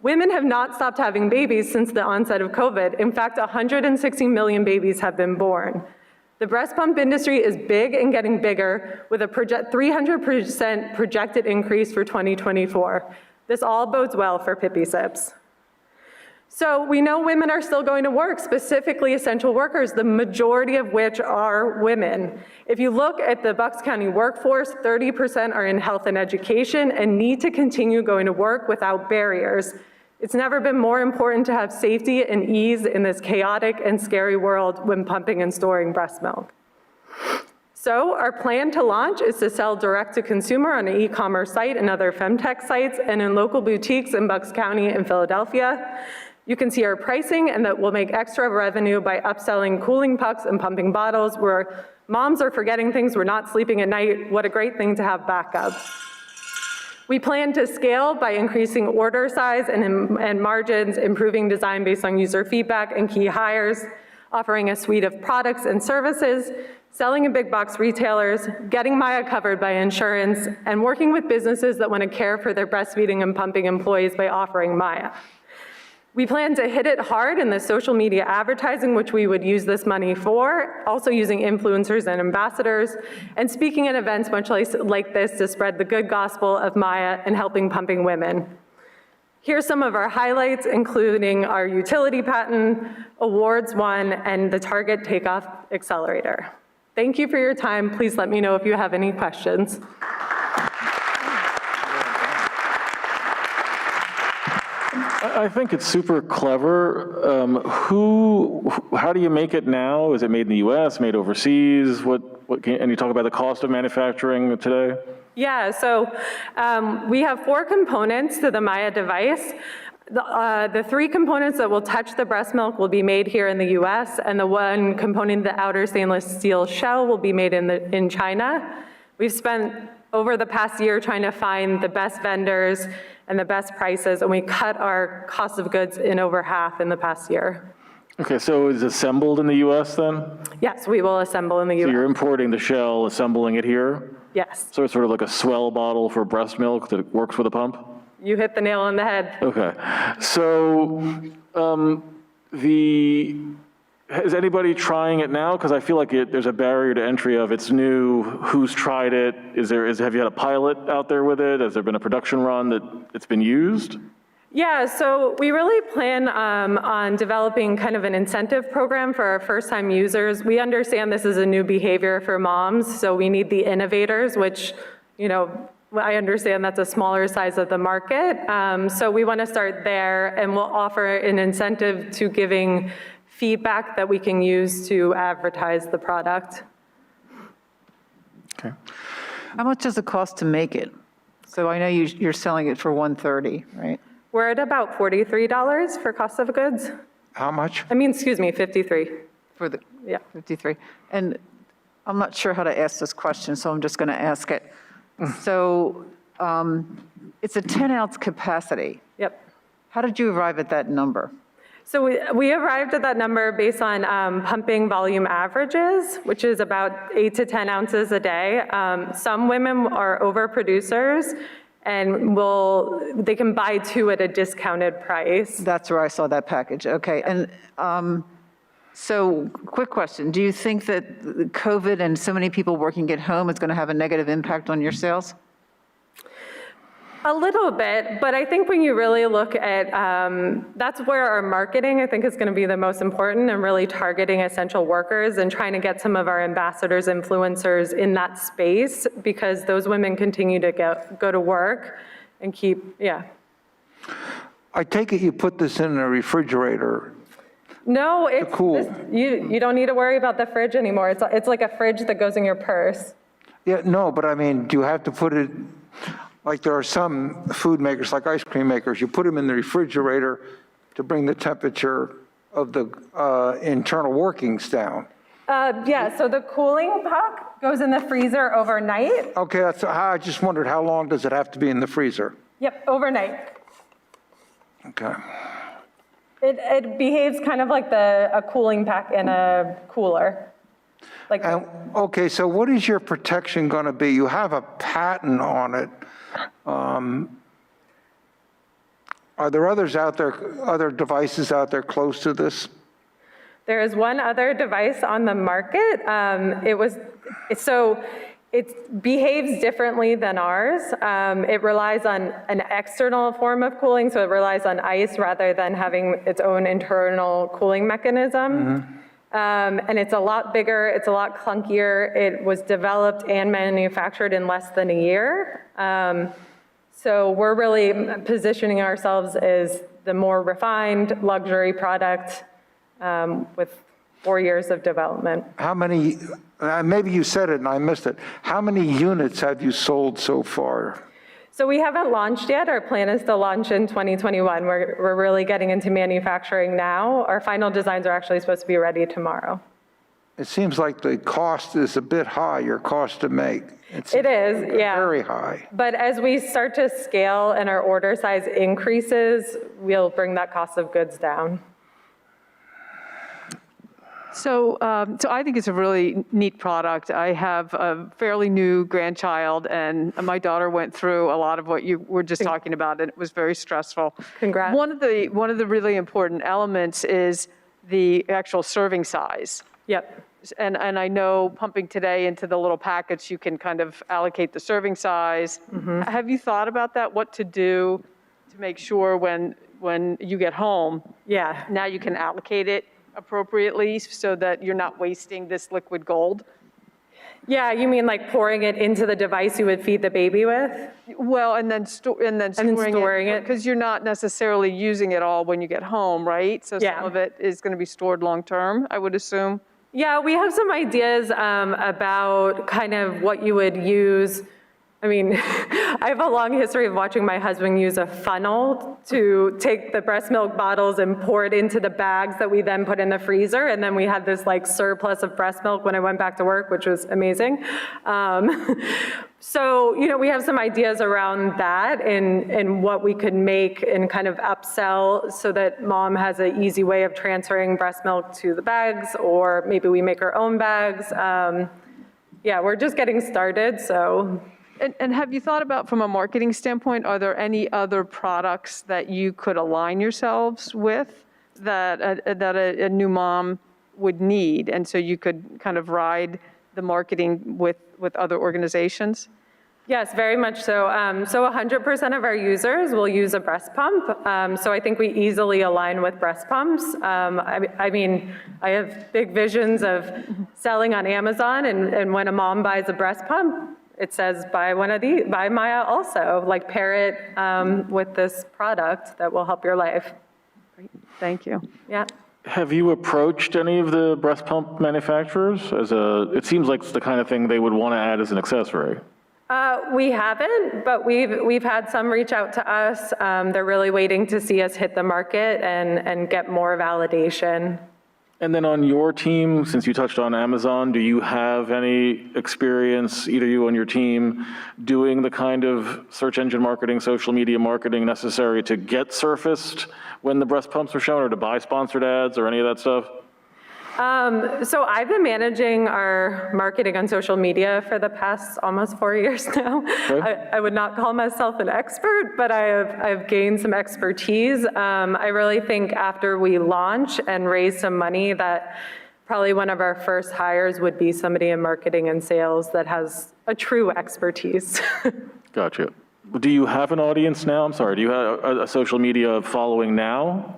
Women have not stopped having babies since the onset of COVID. In fact, 160 million babies have been born. The breast pump industry is big and getting bigger with a 300% projected increase for 2024. This all bodes well for Pippy Sips. So we know women are still going to work, specifically essential workers, the majority of which are women. If you look at the Bucks County workforce, 30% are in health and education and need to continue going to work without barriers. It's never been more important to have safety and ease in this chaotic and scary world when pumping and storing breast milk. So our plan to launch is to sell direct to consumer on an e-commerce site and other femtech sites and in local boutiques in Bucks County and Philadelphia. You can see our pricing and that we'll make extra revenue by upselling cooling pucks and pumping bottles where moms are forgetting things, we're not sleeping at night. What a great thing to have backup. We plan to scale by increasing order size and margins, improving design based on user feedback and key hires, offering a suite of products and services, selling in big box retailers, getting Maya covered by insurance, and working with businesses that want to care for their breastfeeding and pumping employees by offering Maya. We plan to hit it hard in the social media advertising, which we would use this money for, also using influencers and ambassadors, and speaking at events much like this to spread the good gospel of Maya and helping pumping women. Here's some of our highlights, including our utility patent, awards won, and the Target Takeoff Accelerator. Thank you for your time. Please let me know if you have any questions. I think it's super clever. How do you make it now? Is it made in the US, made overseas? And you talk about the cost of manufacturing today? Yeah, so we have 4 components to the Maya device. The 3 components that will touch the breast milk will be made here in the US, and the 1 component, the outer stainless steel shell, will be made in China. We've spent over the past year trying to find the best vendors and the best prices, and we cut our cost of goods in over half in the past year. Okay, so is it assembled in the US then? Yes, we will assemble in the US. So you're importing the shell, assembling it here? Yes. So it's sort of like a swell bottle for breast milk that works with a pump? You hit the nail on the head. Okay, so is anybody trying it now? Because I feel like there's a barrier to entry of it's new, who's tried it? Have you had a pilot out there with it? Has there been a production run that it's been used? Yeah, so we really plan on developing kind of an incentive program for our first-time users. We understand this is a new behavior for moms, so we need the innovators, which, I understand that's a smaller size of the market. So we want to start there, and we'll offer an incentive to giving feedback that we can use to advertise the product. Okay. How much does it cost to make it? So I know you're selling it for $130, right? We're at about $43 for cost of goods. How much? Excuse me, 53. For the, yeah. 53. And I'm not sure how to ask this question, so I'm just going to ask it. So it's a 10-ounce capacity. Yep. How did you arrive at that number? So we arrived at that number based on pumping volume averages, which is about 8 to 10 ounces a day. Some women are overproducers and they can buy 2 at a discounted price. That's where I saw that package. Okay. And so quick question. Do you think that COVID and so many people working at home is going to have a negative impact on your sales? A little bit, but I think when you really look at, that's where our marketing, I think, is going to be the most important, and really targeting essential workers and trying to get some of our ambassadors, influencers in that space, because those women continue to go to work and keep, yeah. I take it you put this in a refrigerator. No, it's cool. You don't need to worry about the fridge anymore. It's like a fridge that goes in your purse. Yeah, no, but I mean, do you have to put it, like there are some food makers, like ice cream makers, you put them in the refrigerator to bring the temperature of the internal workings down. Yeah, so the cooling puck goes in the freezer overnight. Okay, I just wondered how long does it have to be in the freezer? Yep, overnight. Okay. It behaves kind of like a cooling pack in a cooler. Okay, so what is your protection going to be? You have a patent on it. Are there others out there, other devices out there close to this? There is one other device on the market. It behaves differently than ours. It relies on an external form of cooling, so it relies on ice rather than having its own internal cooling mechanism. And it's a lot bigger, it's a lot clunkier. It was developed and manufactured in less than a year. So we're really positioning ourselves as the more refined luxury product with 4 years of development. How many, maybe you said it and I missed it, how many units have you sold so far? So we haven't launched yet. Our plan is to launch in 2021. We're really getting into manufacturing now. Our final designs are actually supposed to be ready tomorrow. It seems like the cost is a bit high, your cost to make. It is, yeah. Very high. But as we start to scale and our order size increases, we'll bring that cost of goods down. So I think it's a really neat product. I have a fairly new grandchild, and my daughter went through a lot of what you were just talking about, and it was very stressful. Congrats. One of the really important elements is the actual serving size. Yep. And I know pumping today into the little packets, you can kind of allocate the serving size. Mm-hmm. Have you thought about that? What to do to make sure when you get home, yeah, now you can allocate it appropriately so that you're not wasting this liquid gold? Yeah, you mean like pouring it into the device you would feed the baby with? Well, and then storing it, because you're not necessarily using it all when you get home, right? So some of it is going to be stored long term, I would assume. Yeah, we have some ideas about kind of what you would use. I mean, I have a long history of watching my husband use a funnel to take the breast milk bottles and pour it into the bags that we then put in the freezer. And then we had this like surplus of breast milk when I went back to work, which was amazing. So, we have some ideas around that and what we could make and kind of upsell so that mom has an easy way of transferring breast milk to the bags, or maybe we make our own bags. Yeah, we're just getting started, so. And have you thought about, from a marketing standpoint, are there any other products that you could align yourselves with that a new mom would need? And so you could kind of ride the marketing with other organizations? Yes, very much so. So 100% of our users will use a breast pump. So I think we easily align with breast pumps. I mean, I have big visions of selling on Amazon, and when a mom buys a breast pump, it says, buy one of these, buy Maya also, like pair it with this product that will help your life. Great, thank you. Yeah. Have you approached any of the breast pump manufacturers it seems like it's the kind of thing they would want to add as an accessory? We haven't, but we've had some reach out to us. They're really waiting to see us hit the market and get more validation. And then on your team, since you touched on Amazon, do you have any experience, either you and your team, doing the kind of search engine marketing, social media marketing necessary to get surfaced when the breast pumps are shown, or to buy sponsored ads or any of that stuff? So I've been managing our marketing on social media for the past almost 4 years now. Okay. I would not call myself an expert, but I've gained some expertise. I really think after we launch and raise some money that probably one of our first hires would be somebody in marketing and sales that has a true expertise. Gotcha. Do you have an audience now? I'm sorry, do you have a social media following now?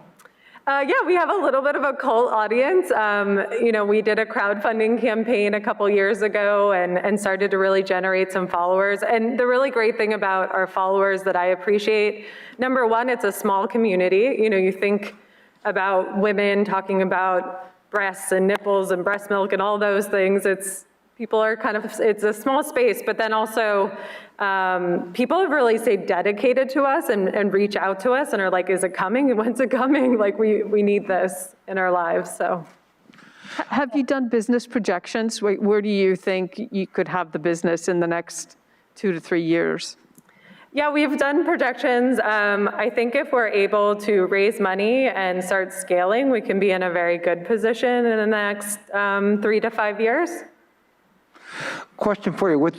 Yeah, we have a little bit of a cult audience. We did a crowdfunding campaign a couple years ago and started to really generate some followers. And the really great thing about our followers that I appreciate, number one, it's a small community. You think about women talking about breasts and nipples and breast milk and all those things. It's a small space, but then also people have really stayed dedicated to us and reach out to us and are like, is it coming? When's it coming? Like, we need this in our lives, so. Have you done business projections? Where do you think you could have the business in the next 2 to 3 years? Yeah, we've done projections. I think if we're able to raise money and start scaling, we can be in a very good position in the next 3 to 5 years. Question for you.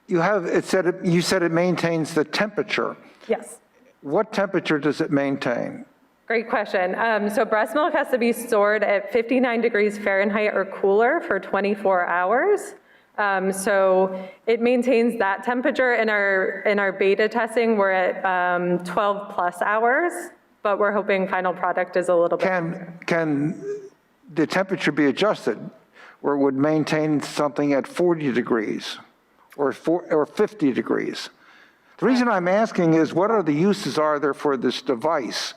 You said it maintains the temperature. Yes. What temperature does it maintain? Great question. So breast milk has to be stored at 59 degrees Fahrenheit or cooler for 24 hours. So it maintains that temperature. In our beta testing, we're at 12 plus hours, but we're hoping final product is a little bit. Can the temperature be adjusted where it would maintain something at 40 degrees or 50 degrees? The reason I'm asking is, what are the uses are there for this device?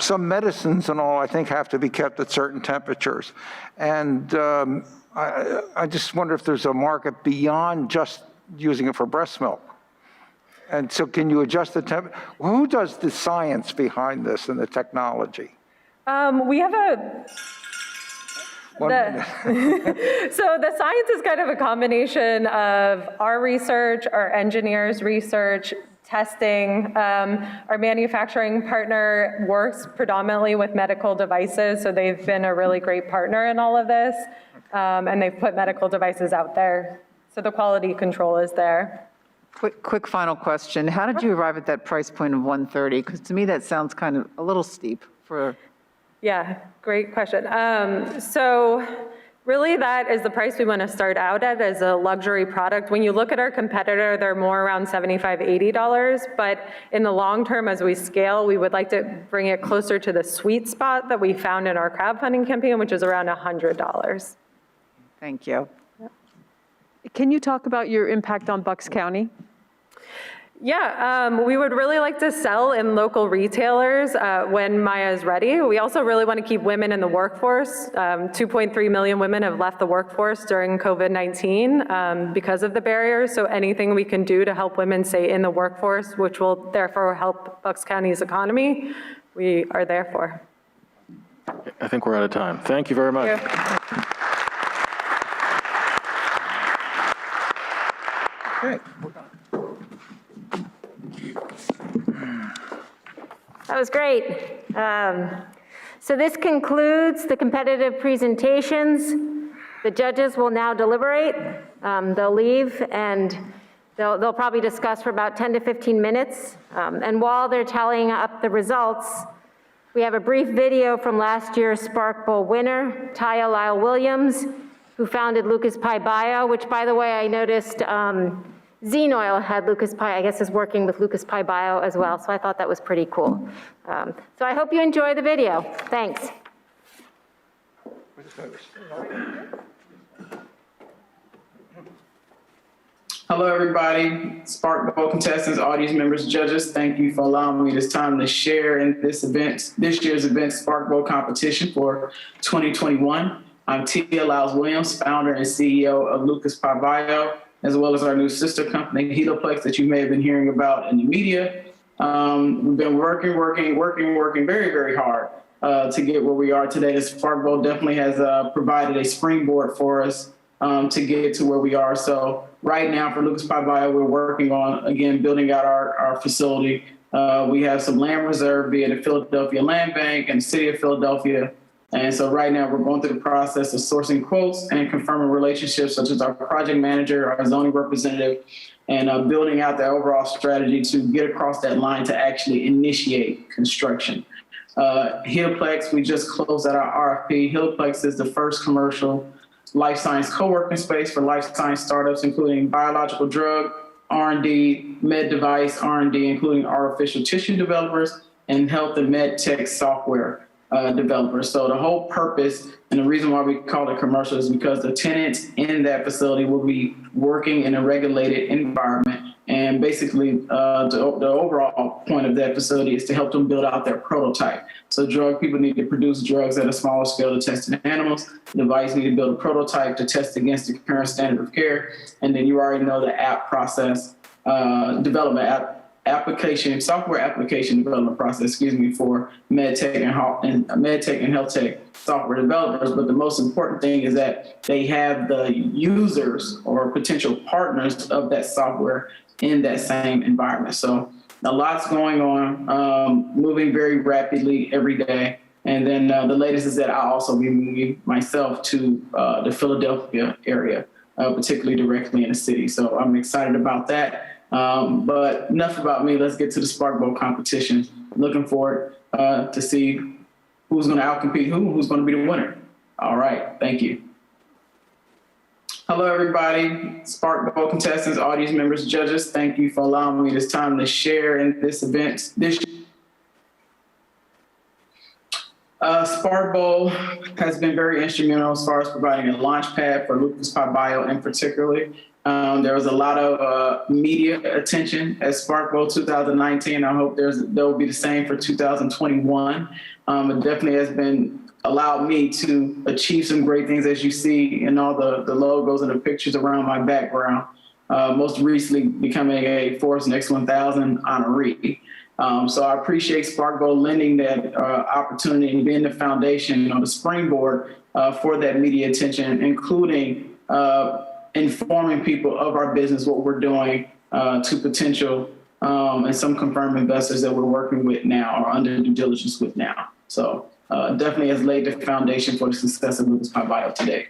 Some medicines and all, I think, have to be kept at certain temperatures. And I just wonder if there's a market beyond just using it for breast milk. And so can you adjust the temperature? Well, who does the science behind this and the technology? We have so the science is kind of a combination of our research, our engineers' research, testing. Our manufacturing partner works predominantly with medical devices, so they've been a really great partner in all of this, and they've put medical devices out there. So the quality control is there. Quick final question. How did you arrive at that price point of $130? Because to me, that sounds kind of a little steep for... Yeah, great question. So really that is the price we want to start out at as a luxury product. When you look at our competitor, they're more around $75, $80, but in the long term as we scale, we would like to bring it closer to the sweet spot that we found in our crowdfunding campaign, which is around $100. Thank you. Can you talk about your impact on Bucks County? Yeah, we would really like to sell in local retailers when Maya is ready. We also really want to keep women in the workforce. 2.3 million women have left the workforce during COVID-19 because of the barriers. So anything we can do to help women stay in the workforce, which will therefore help Bucks County's economy, we are there for. I think we're out of time. Thank you very much. Okay. That was great. So this concludes the competitive presentations. The judges will now deliberate. They'll leave and they'll probably discuss for about 10 to 15 minutes. And while they're tallying up the results, we have a brief video from last year's Spark Bowl winner, Taya Lyle Williams, who founded Lucas Pi Bio, which, by the way, I noticed Xenoil had Lucas Pi, I guess is working with Lucas Pi Bio as well, so I thought that was pretty cool. So I hope you enjoy the video. Thanks. Hello, everybody. Spark Bowl contestants, audience members, judges, thank you for allowing me this time to share in this year's event, Spark Bowl competition for 2021. I'm Tia Lyles Williams, founder and CEO of Lucas Pi Bio, as well as our new sister company, Heloplex, that you may have been hearing about in the media. We've been working very, very hard to get where we are today. The Spark Bowl definitely has provided a springboard for us to get to where we are. So right now for Lucas Pi Bio, we're working on, again, building out our facility. We have some land reserve via the Philadelphia Land Bank and the City of Philadelphia. And so right now we're going through the process of sourcing quotes and confirming relationships such as our project manager, our zoning representative, and building out the overall strategy to get across that line to actually initiate construction. Hillplex, we just closed out our RFP. Hillplex is the first commercial life science co-working space for life science startups, including biological drug, R&D, med device R&D, including artificial tissue developers, and health and med tech software developers. So the whole purpose and the reason why we call it commercial is because the tenants in that facility will be working in a regulated environment. And basically, the overall point of that facility is to help them build out their prototype. So drug people need to produce drugs at a smaller scale to test in animals. Device need to build a prototype to test against the current standard of care. And then you already know the app process, development software application development process, for med tech and health tech software developers. But the most important thing is that they have the users or potential partners of that software in that same environment. So a lot's going on, moving very rapidly every day. And then the latest is that I'll also be moving myself to the Philadelphia area, particularly directly in the city. So I'm excited about that. But enough about me. Let's get to the Spark Bowl competition. Looking forward to see who's going to outcompete who's going to be the winner. All right. Thank you. Hello, everybody. Spark Bowl contestants, audience members, judges. Thank you for allowing me this time to share in this event. Spark Bowl has been very instrumental as far as providing a launch pad for Lucas Pi Bio in particular. There was a lot of media attention at Spark Bowl 2019. I hope there will be the same for 2021. It definitely has allowed me to achieve some great things, as you see in all the logos and the pictures around my background. Most recently becoming a Forbes Next 1000 honoree. So I appreciate Spark Bowl lending that opportunity and being the foundation or the springboard for that media attention, including informing people of our business, what we're doing to potential and some confirmed investors that we're working with now or under due diligence with now. So definitely has laid the foundation for the success of Lucas Pi Bio today.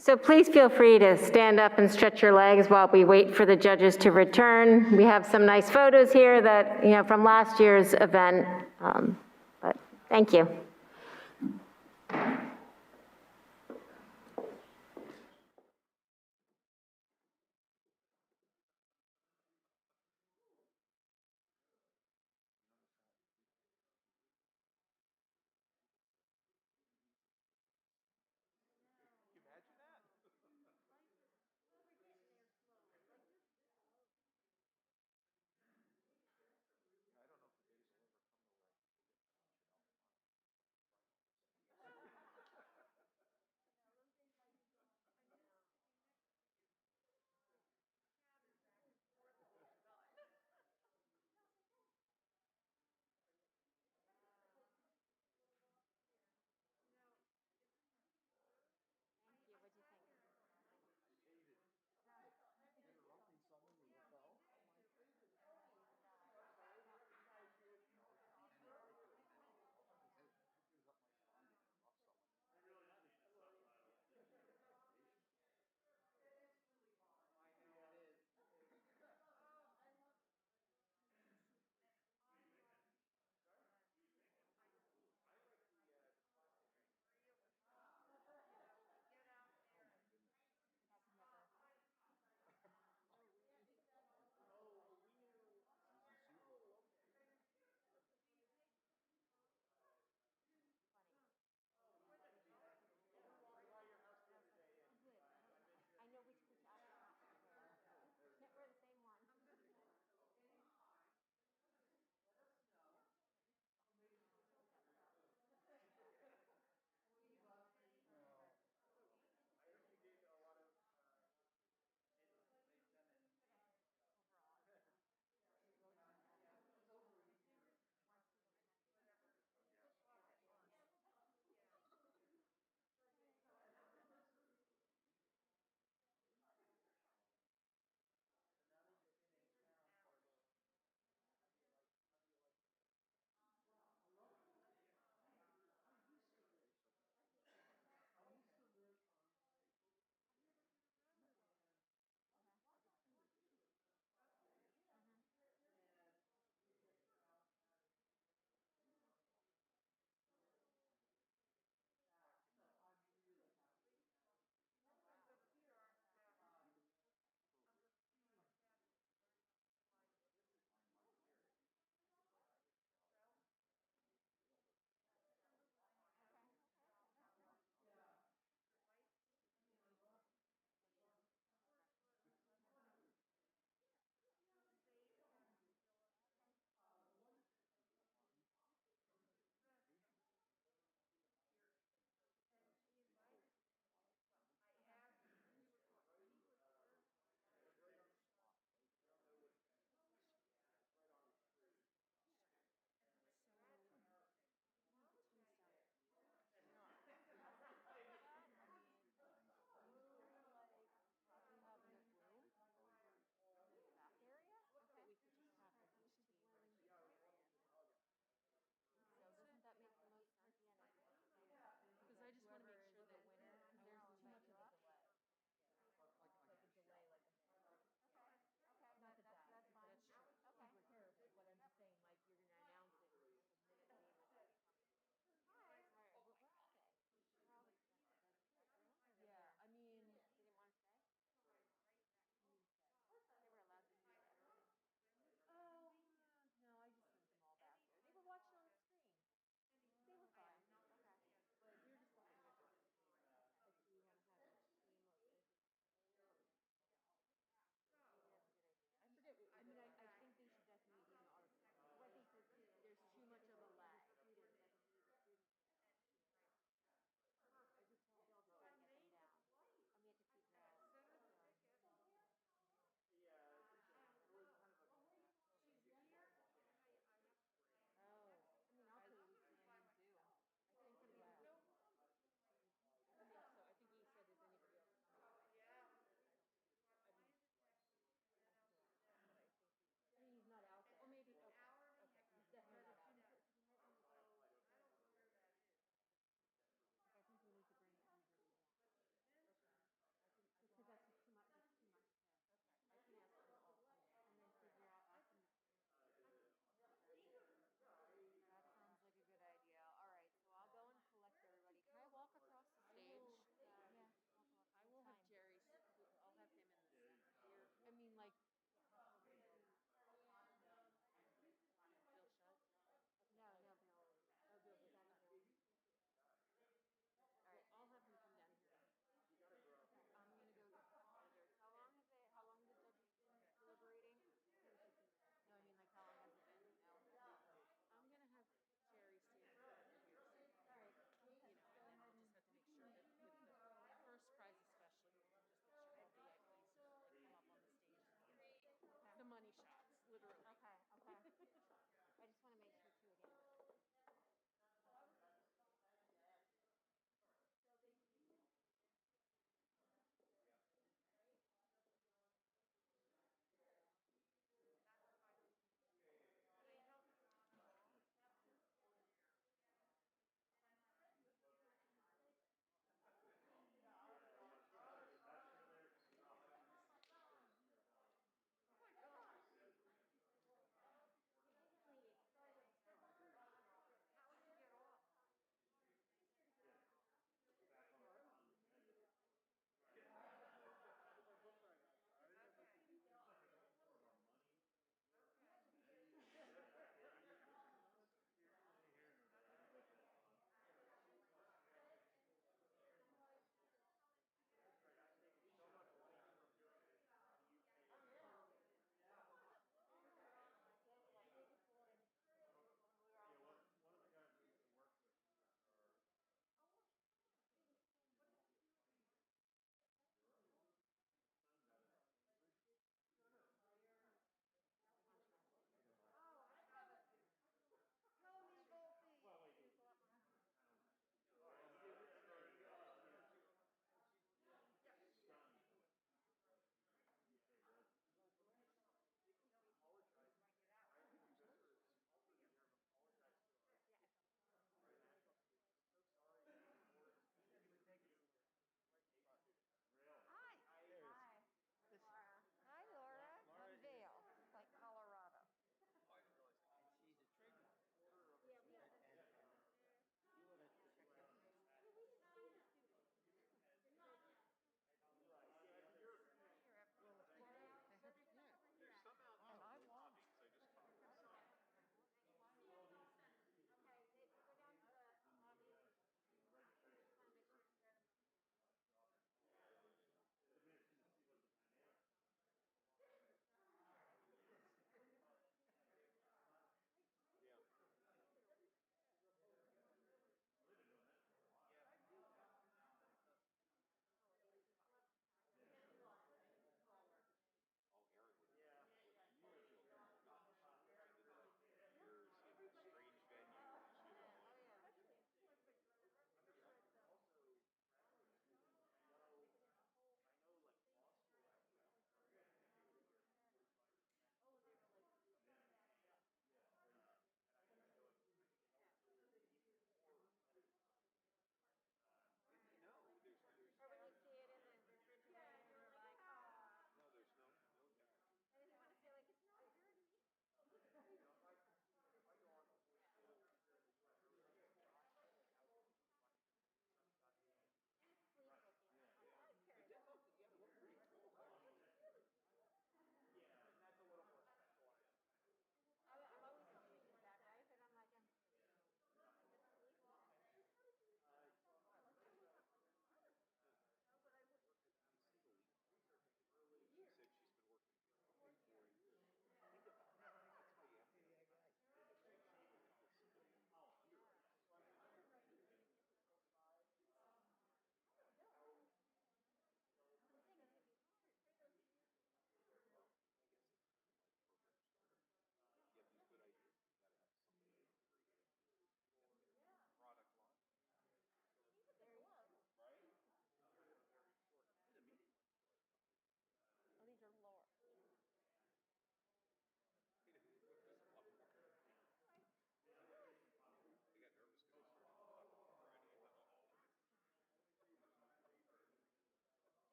So please feel free to stand up and stretch your legs while we wait for the judges to return. We have some nice photos here that, from last year's event, but thank you.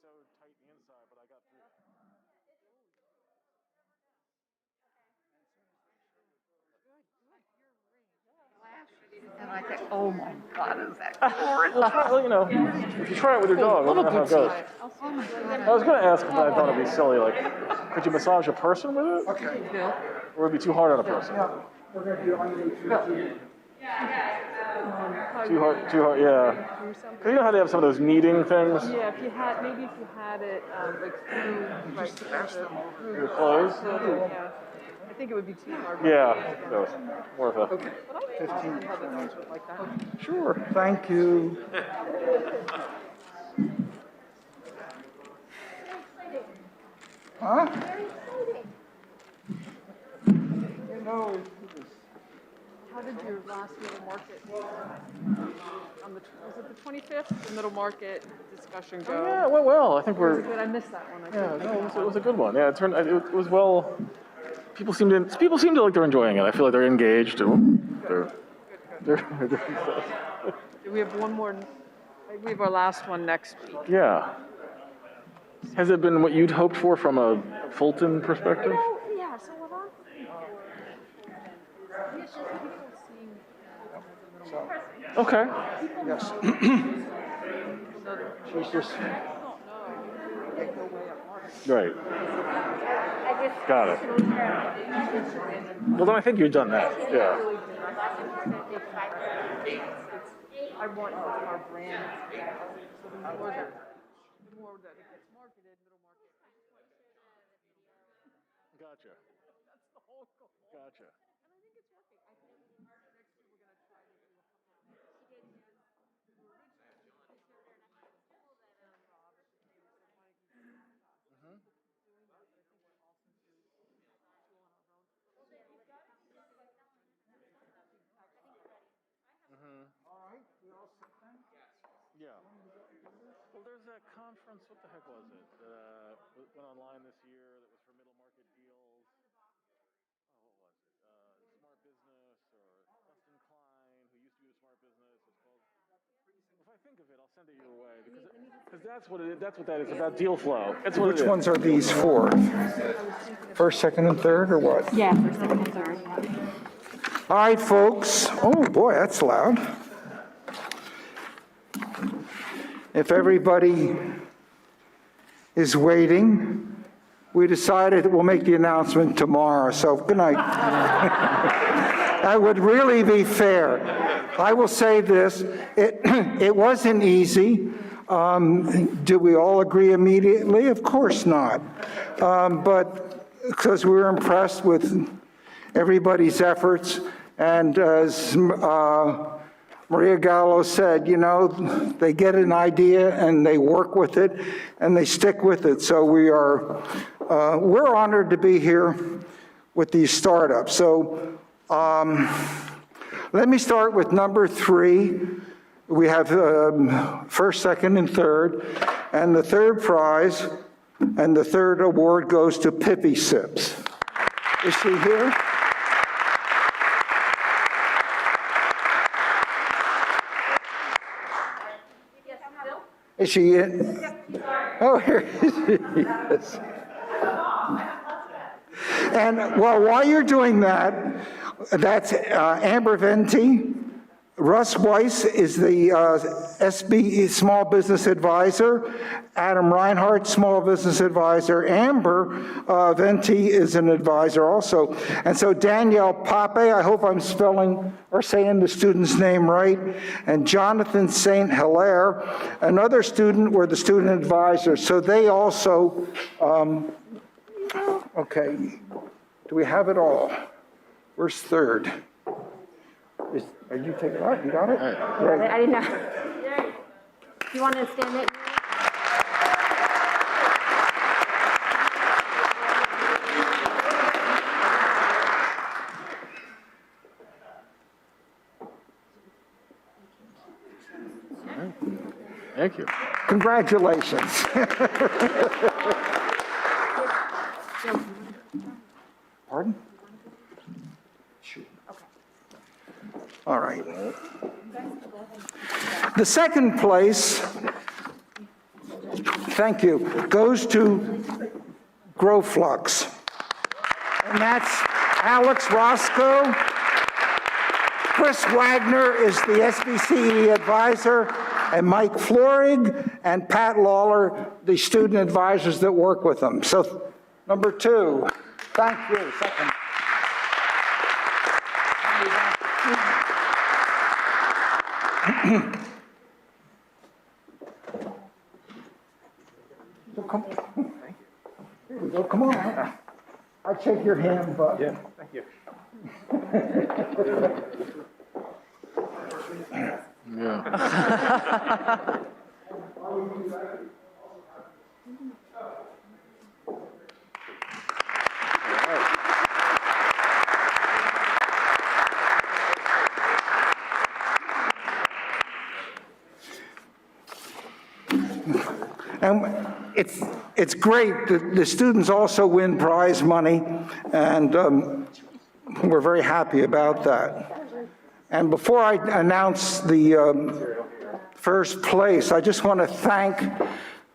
so tight in the inside, but I got through. And I think, oh my God, is that horrid? Well, you know, if you try it with your dog, I don't know how it goes. I was going to ask, but I thought it'd be silly. Like, could you massage a person with it? Okay. Or would it be too hard on a person? Too hard, yeah. Because you know how they have some of those kneading things? Yeah, if you had, maybe if you had it like through Your clothes? yeah. I think it would be too hard. Yeah, so more of a... But I 15. Other dogs would like that. Sure, thank you. Huh? You know, How did your last middle market, on the, was it the 25th, the middle market discussion go? Oh, yeah, it went well. I think Was we're... it good? I missed that one. Yeah, no, it was a good one. Yeah, it was well... People seem to like they're enjoying it. I feel like they're engaged. They're We have one more, we have our last one next week. yeah. Has it been what you'd hoped for from a Fulton perspective? Yeah, so what I'm looking for is people seeing Fulton as a middle market. Okay. Yes. She's just... Right. Got it. Well, then I think you've done that. Yeah. I want our brand, so the more that it gets marketed, middle market. Gotcha. That's the whole goal. Gotcha. And I think it's working. I think next year we're going to try to do a couple of Yeah. Well, there's that conference, what the heck was it, that went online this year that was for middle market deals. Oh, what was it? Smart Business or Dustin Klein, who used to be with Smart Business. It's called, if I think of it, I'll send it your way because that's what it is. That's what that is about deal flow. That's what Which ones are these for? First, second, and third, or what? Yeah, first, second, and third. All right, folks. Oh, boy, that's loud. If everybody is waiting, we decided that we'll make the announcement tomorrow, so good night. That would really be fair. I will say this, it wasn't easy. Do we all agree immediately? Of course not. But because we were impressed with everybody's efforts, and as Maria Gallo said, you know, they get an idea and they work with it and they stick with it. So we're honored to be here with these startups. So let me start with number 3. We have first, second, and third. And the third prize and the third award goes to Pippi Sips. Is she here? Is she in? Oh, here she is. And well, while you're doing that, that's Amber Venti. Russ Weiss is the SBE Small Business Advisor. Adam Reinhardt, Small Business Advisor. Amber Venti is an advisor also. And so Danielle Pape, I hope I'm spelling or saying the student's name right, and Jonathan St. Hilaire, another student, were the student advisors. So they also, okay, do we have it all? Where's third? Are you taking it out? You got it? Right. I didn't know. You want to stand it? Thank you. Congratulations. Pardon? All right. The second place thank you, goes to GrowFlux. And that's Alex Roscoe. Chris Wagner is the SBCE advisor, and Mike Florig and Pat Lawler, the student advisors that work with them. So, number 2, thank you. Second. Here we go, come on. I'll shake your hand, but. Yeah, thank you. Yeah. And it's great that the students also win prize money, and we're very happy about that. And before I announce the first place, I just want to thank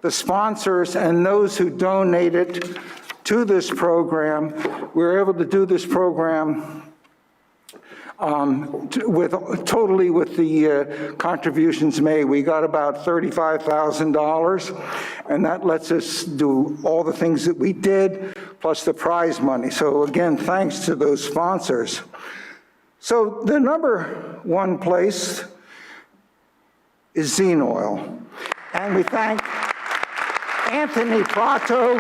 the sponsors and those who donated to this program. We were able to do this program totally with the contributions made. We got about $35,000, and that lets us do all the things that we did, plus the prize money. So again, thanks to those sponsors. So the number 1 place is Xenoil. And we thank Anthony Prado,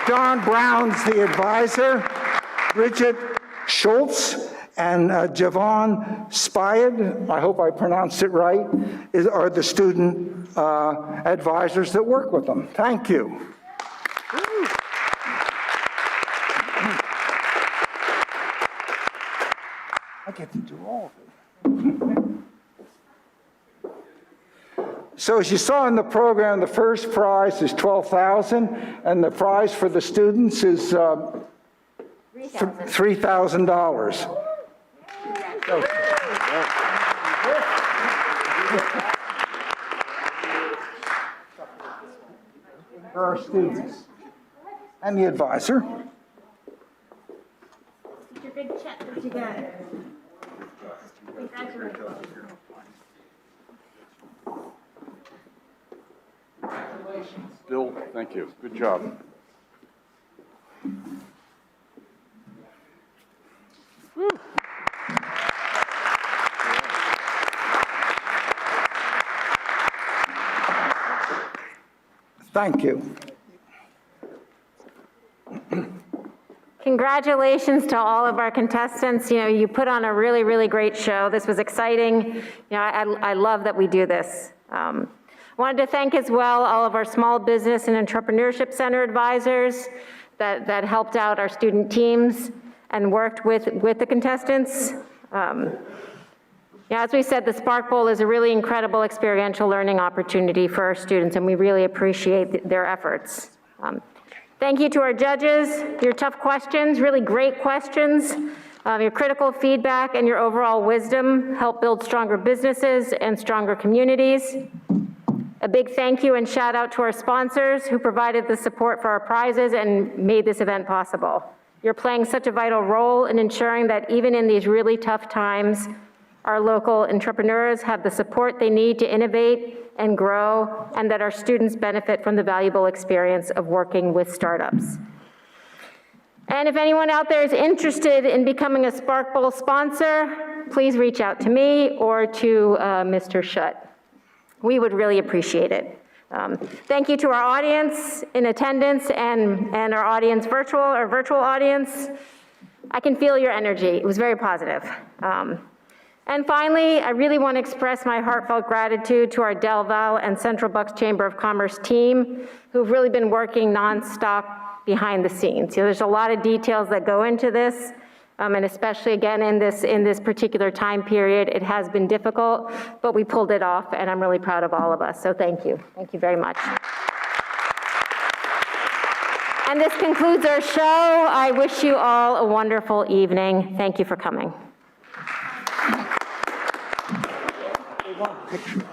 Don Brown's the advisor, Bridget Schultz, and Javon Spyed, I hope I pronounced it right, are the student advisors that work with them. Thank you. I get to do all of it. So as you saw in the program, the first prize is $12,000, and the prize for the students is $3,000. For our students and the advisor. It's your big check that you got. Congratulations. Bill, thank you. Good job. Thank you. Congratulations to all of our contestants. You know, you put on a really, really great show. This was exciting. You know, I love that we do this. Wanted to thank as well all of our Small Business and Entrepreneurship Center advisors that helped out our student teams and worked with the contestants. Yeah, as we said, the Spark Bowl is a really incredible experiential learning opportunity for our students, and we really appreciate their efforts. Thank you to our judges, your tough questions, really great questions, your critical feedback, and your overall wisdom help build stronger businesses and stronger communities. A big thank you and shout out to our sponsors who provided the support for our prizes and made this event possible. You're playing such a vital role in ensuring that even in these really tough times, our local entrepreneurs have the support they need to innovate and grow, and that our students benefit from the valuable experience of working with startups. And if anyone out there is interested in becoming a Spark Bowl sponsor, please reach out to me or to Mr. Schutt. We would really appreciate it. Thank you to our audience in attendance and our audience virtual audience. I can feel your energy. It was very positive. And finally, I really want to express my heartfelt gratitude to our Del Vale and Central Bucks Chamber of Commerce team, who've really been working nonstop behind the scenes. You know, there's a lot of details that go into this, and especially again in this particular time period, it has been difficult, but we pulled it off, and I'm really proud of all of us. So thank you very much. And this concludes our show. I wish you all a wonderful evening. Thank you for coming. Picture.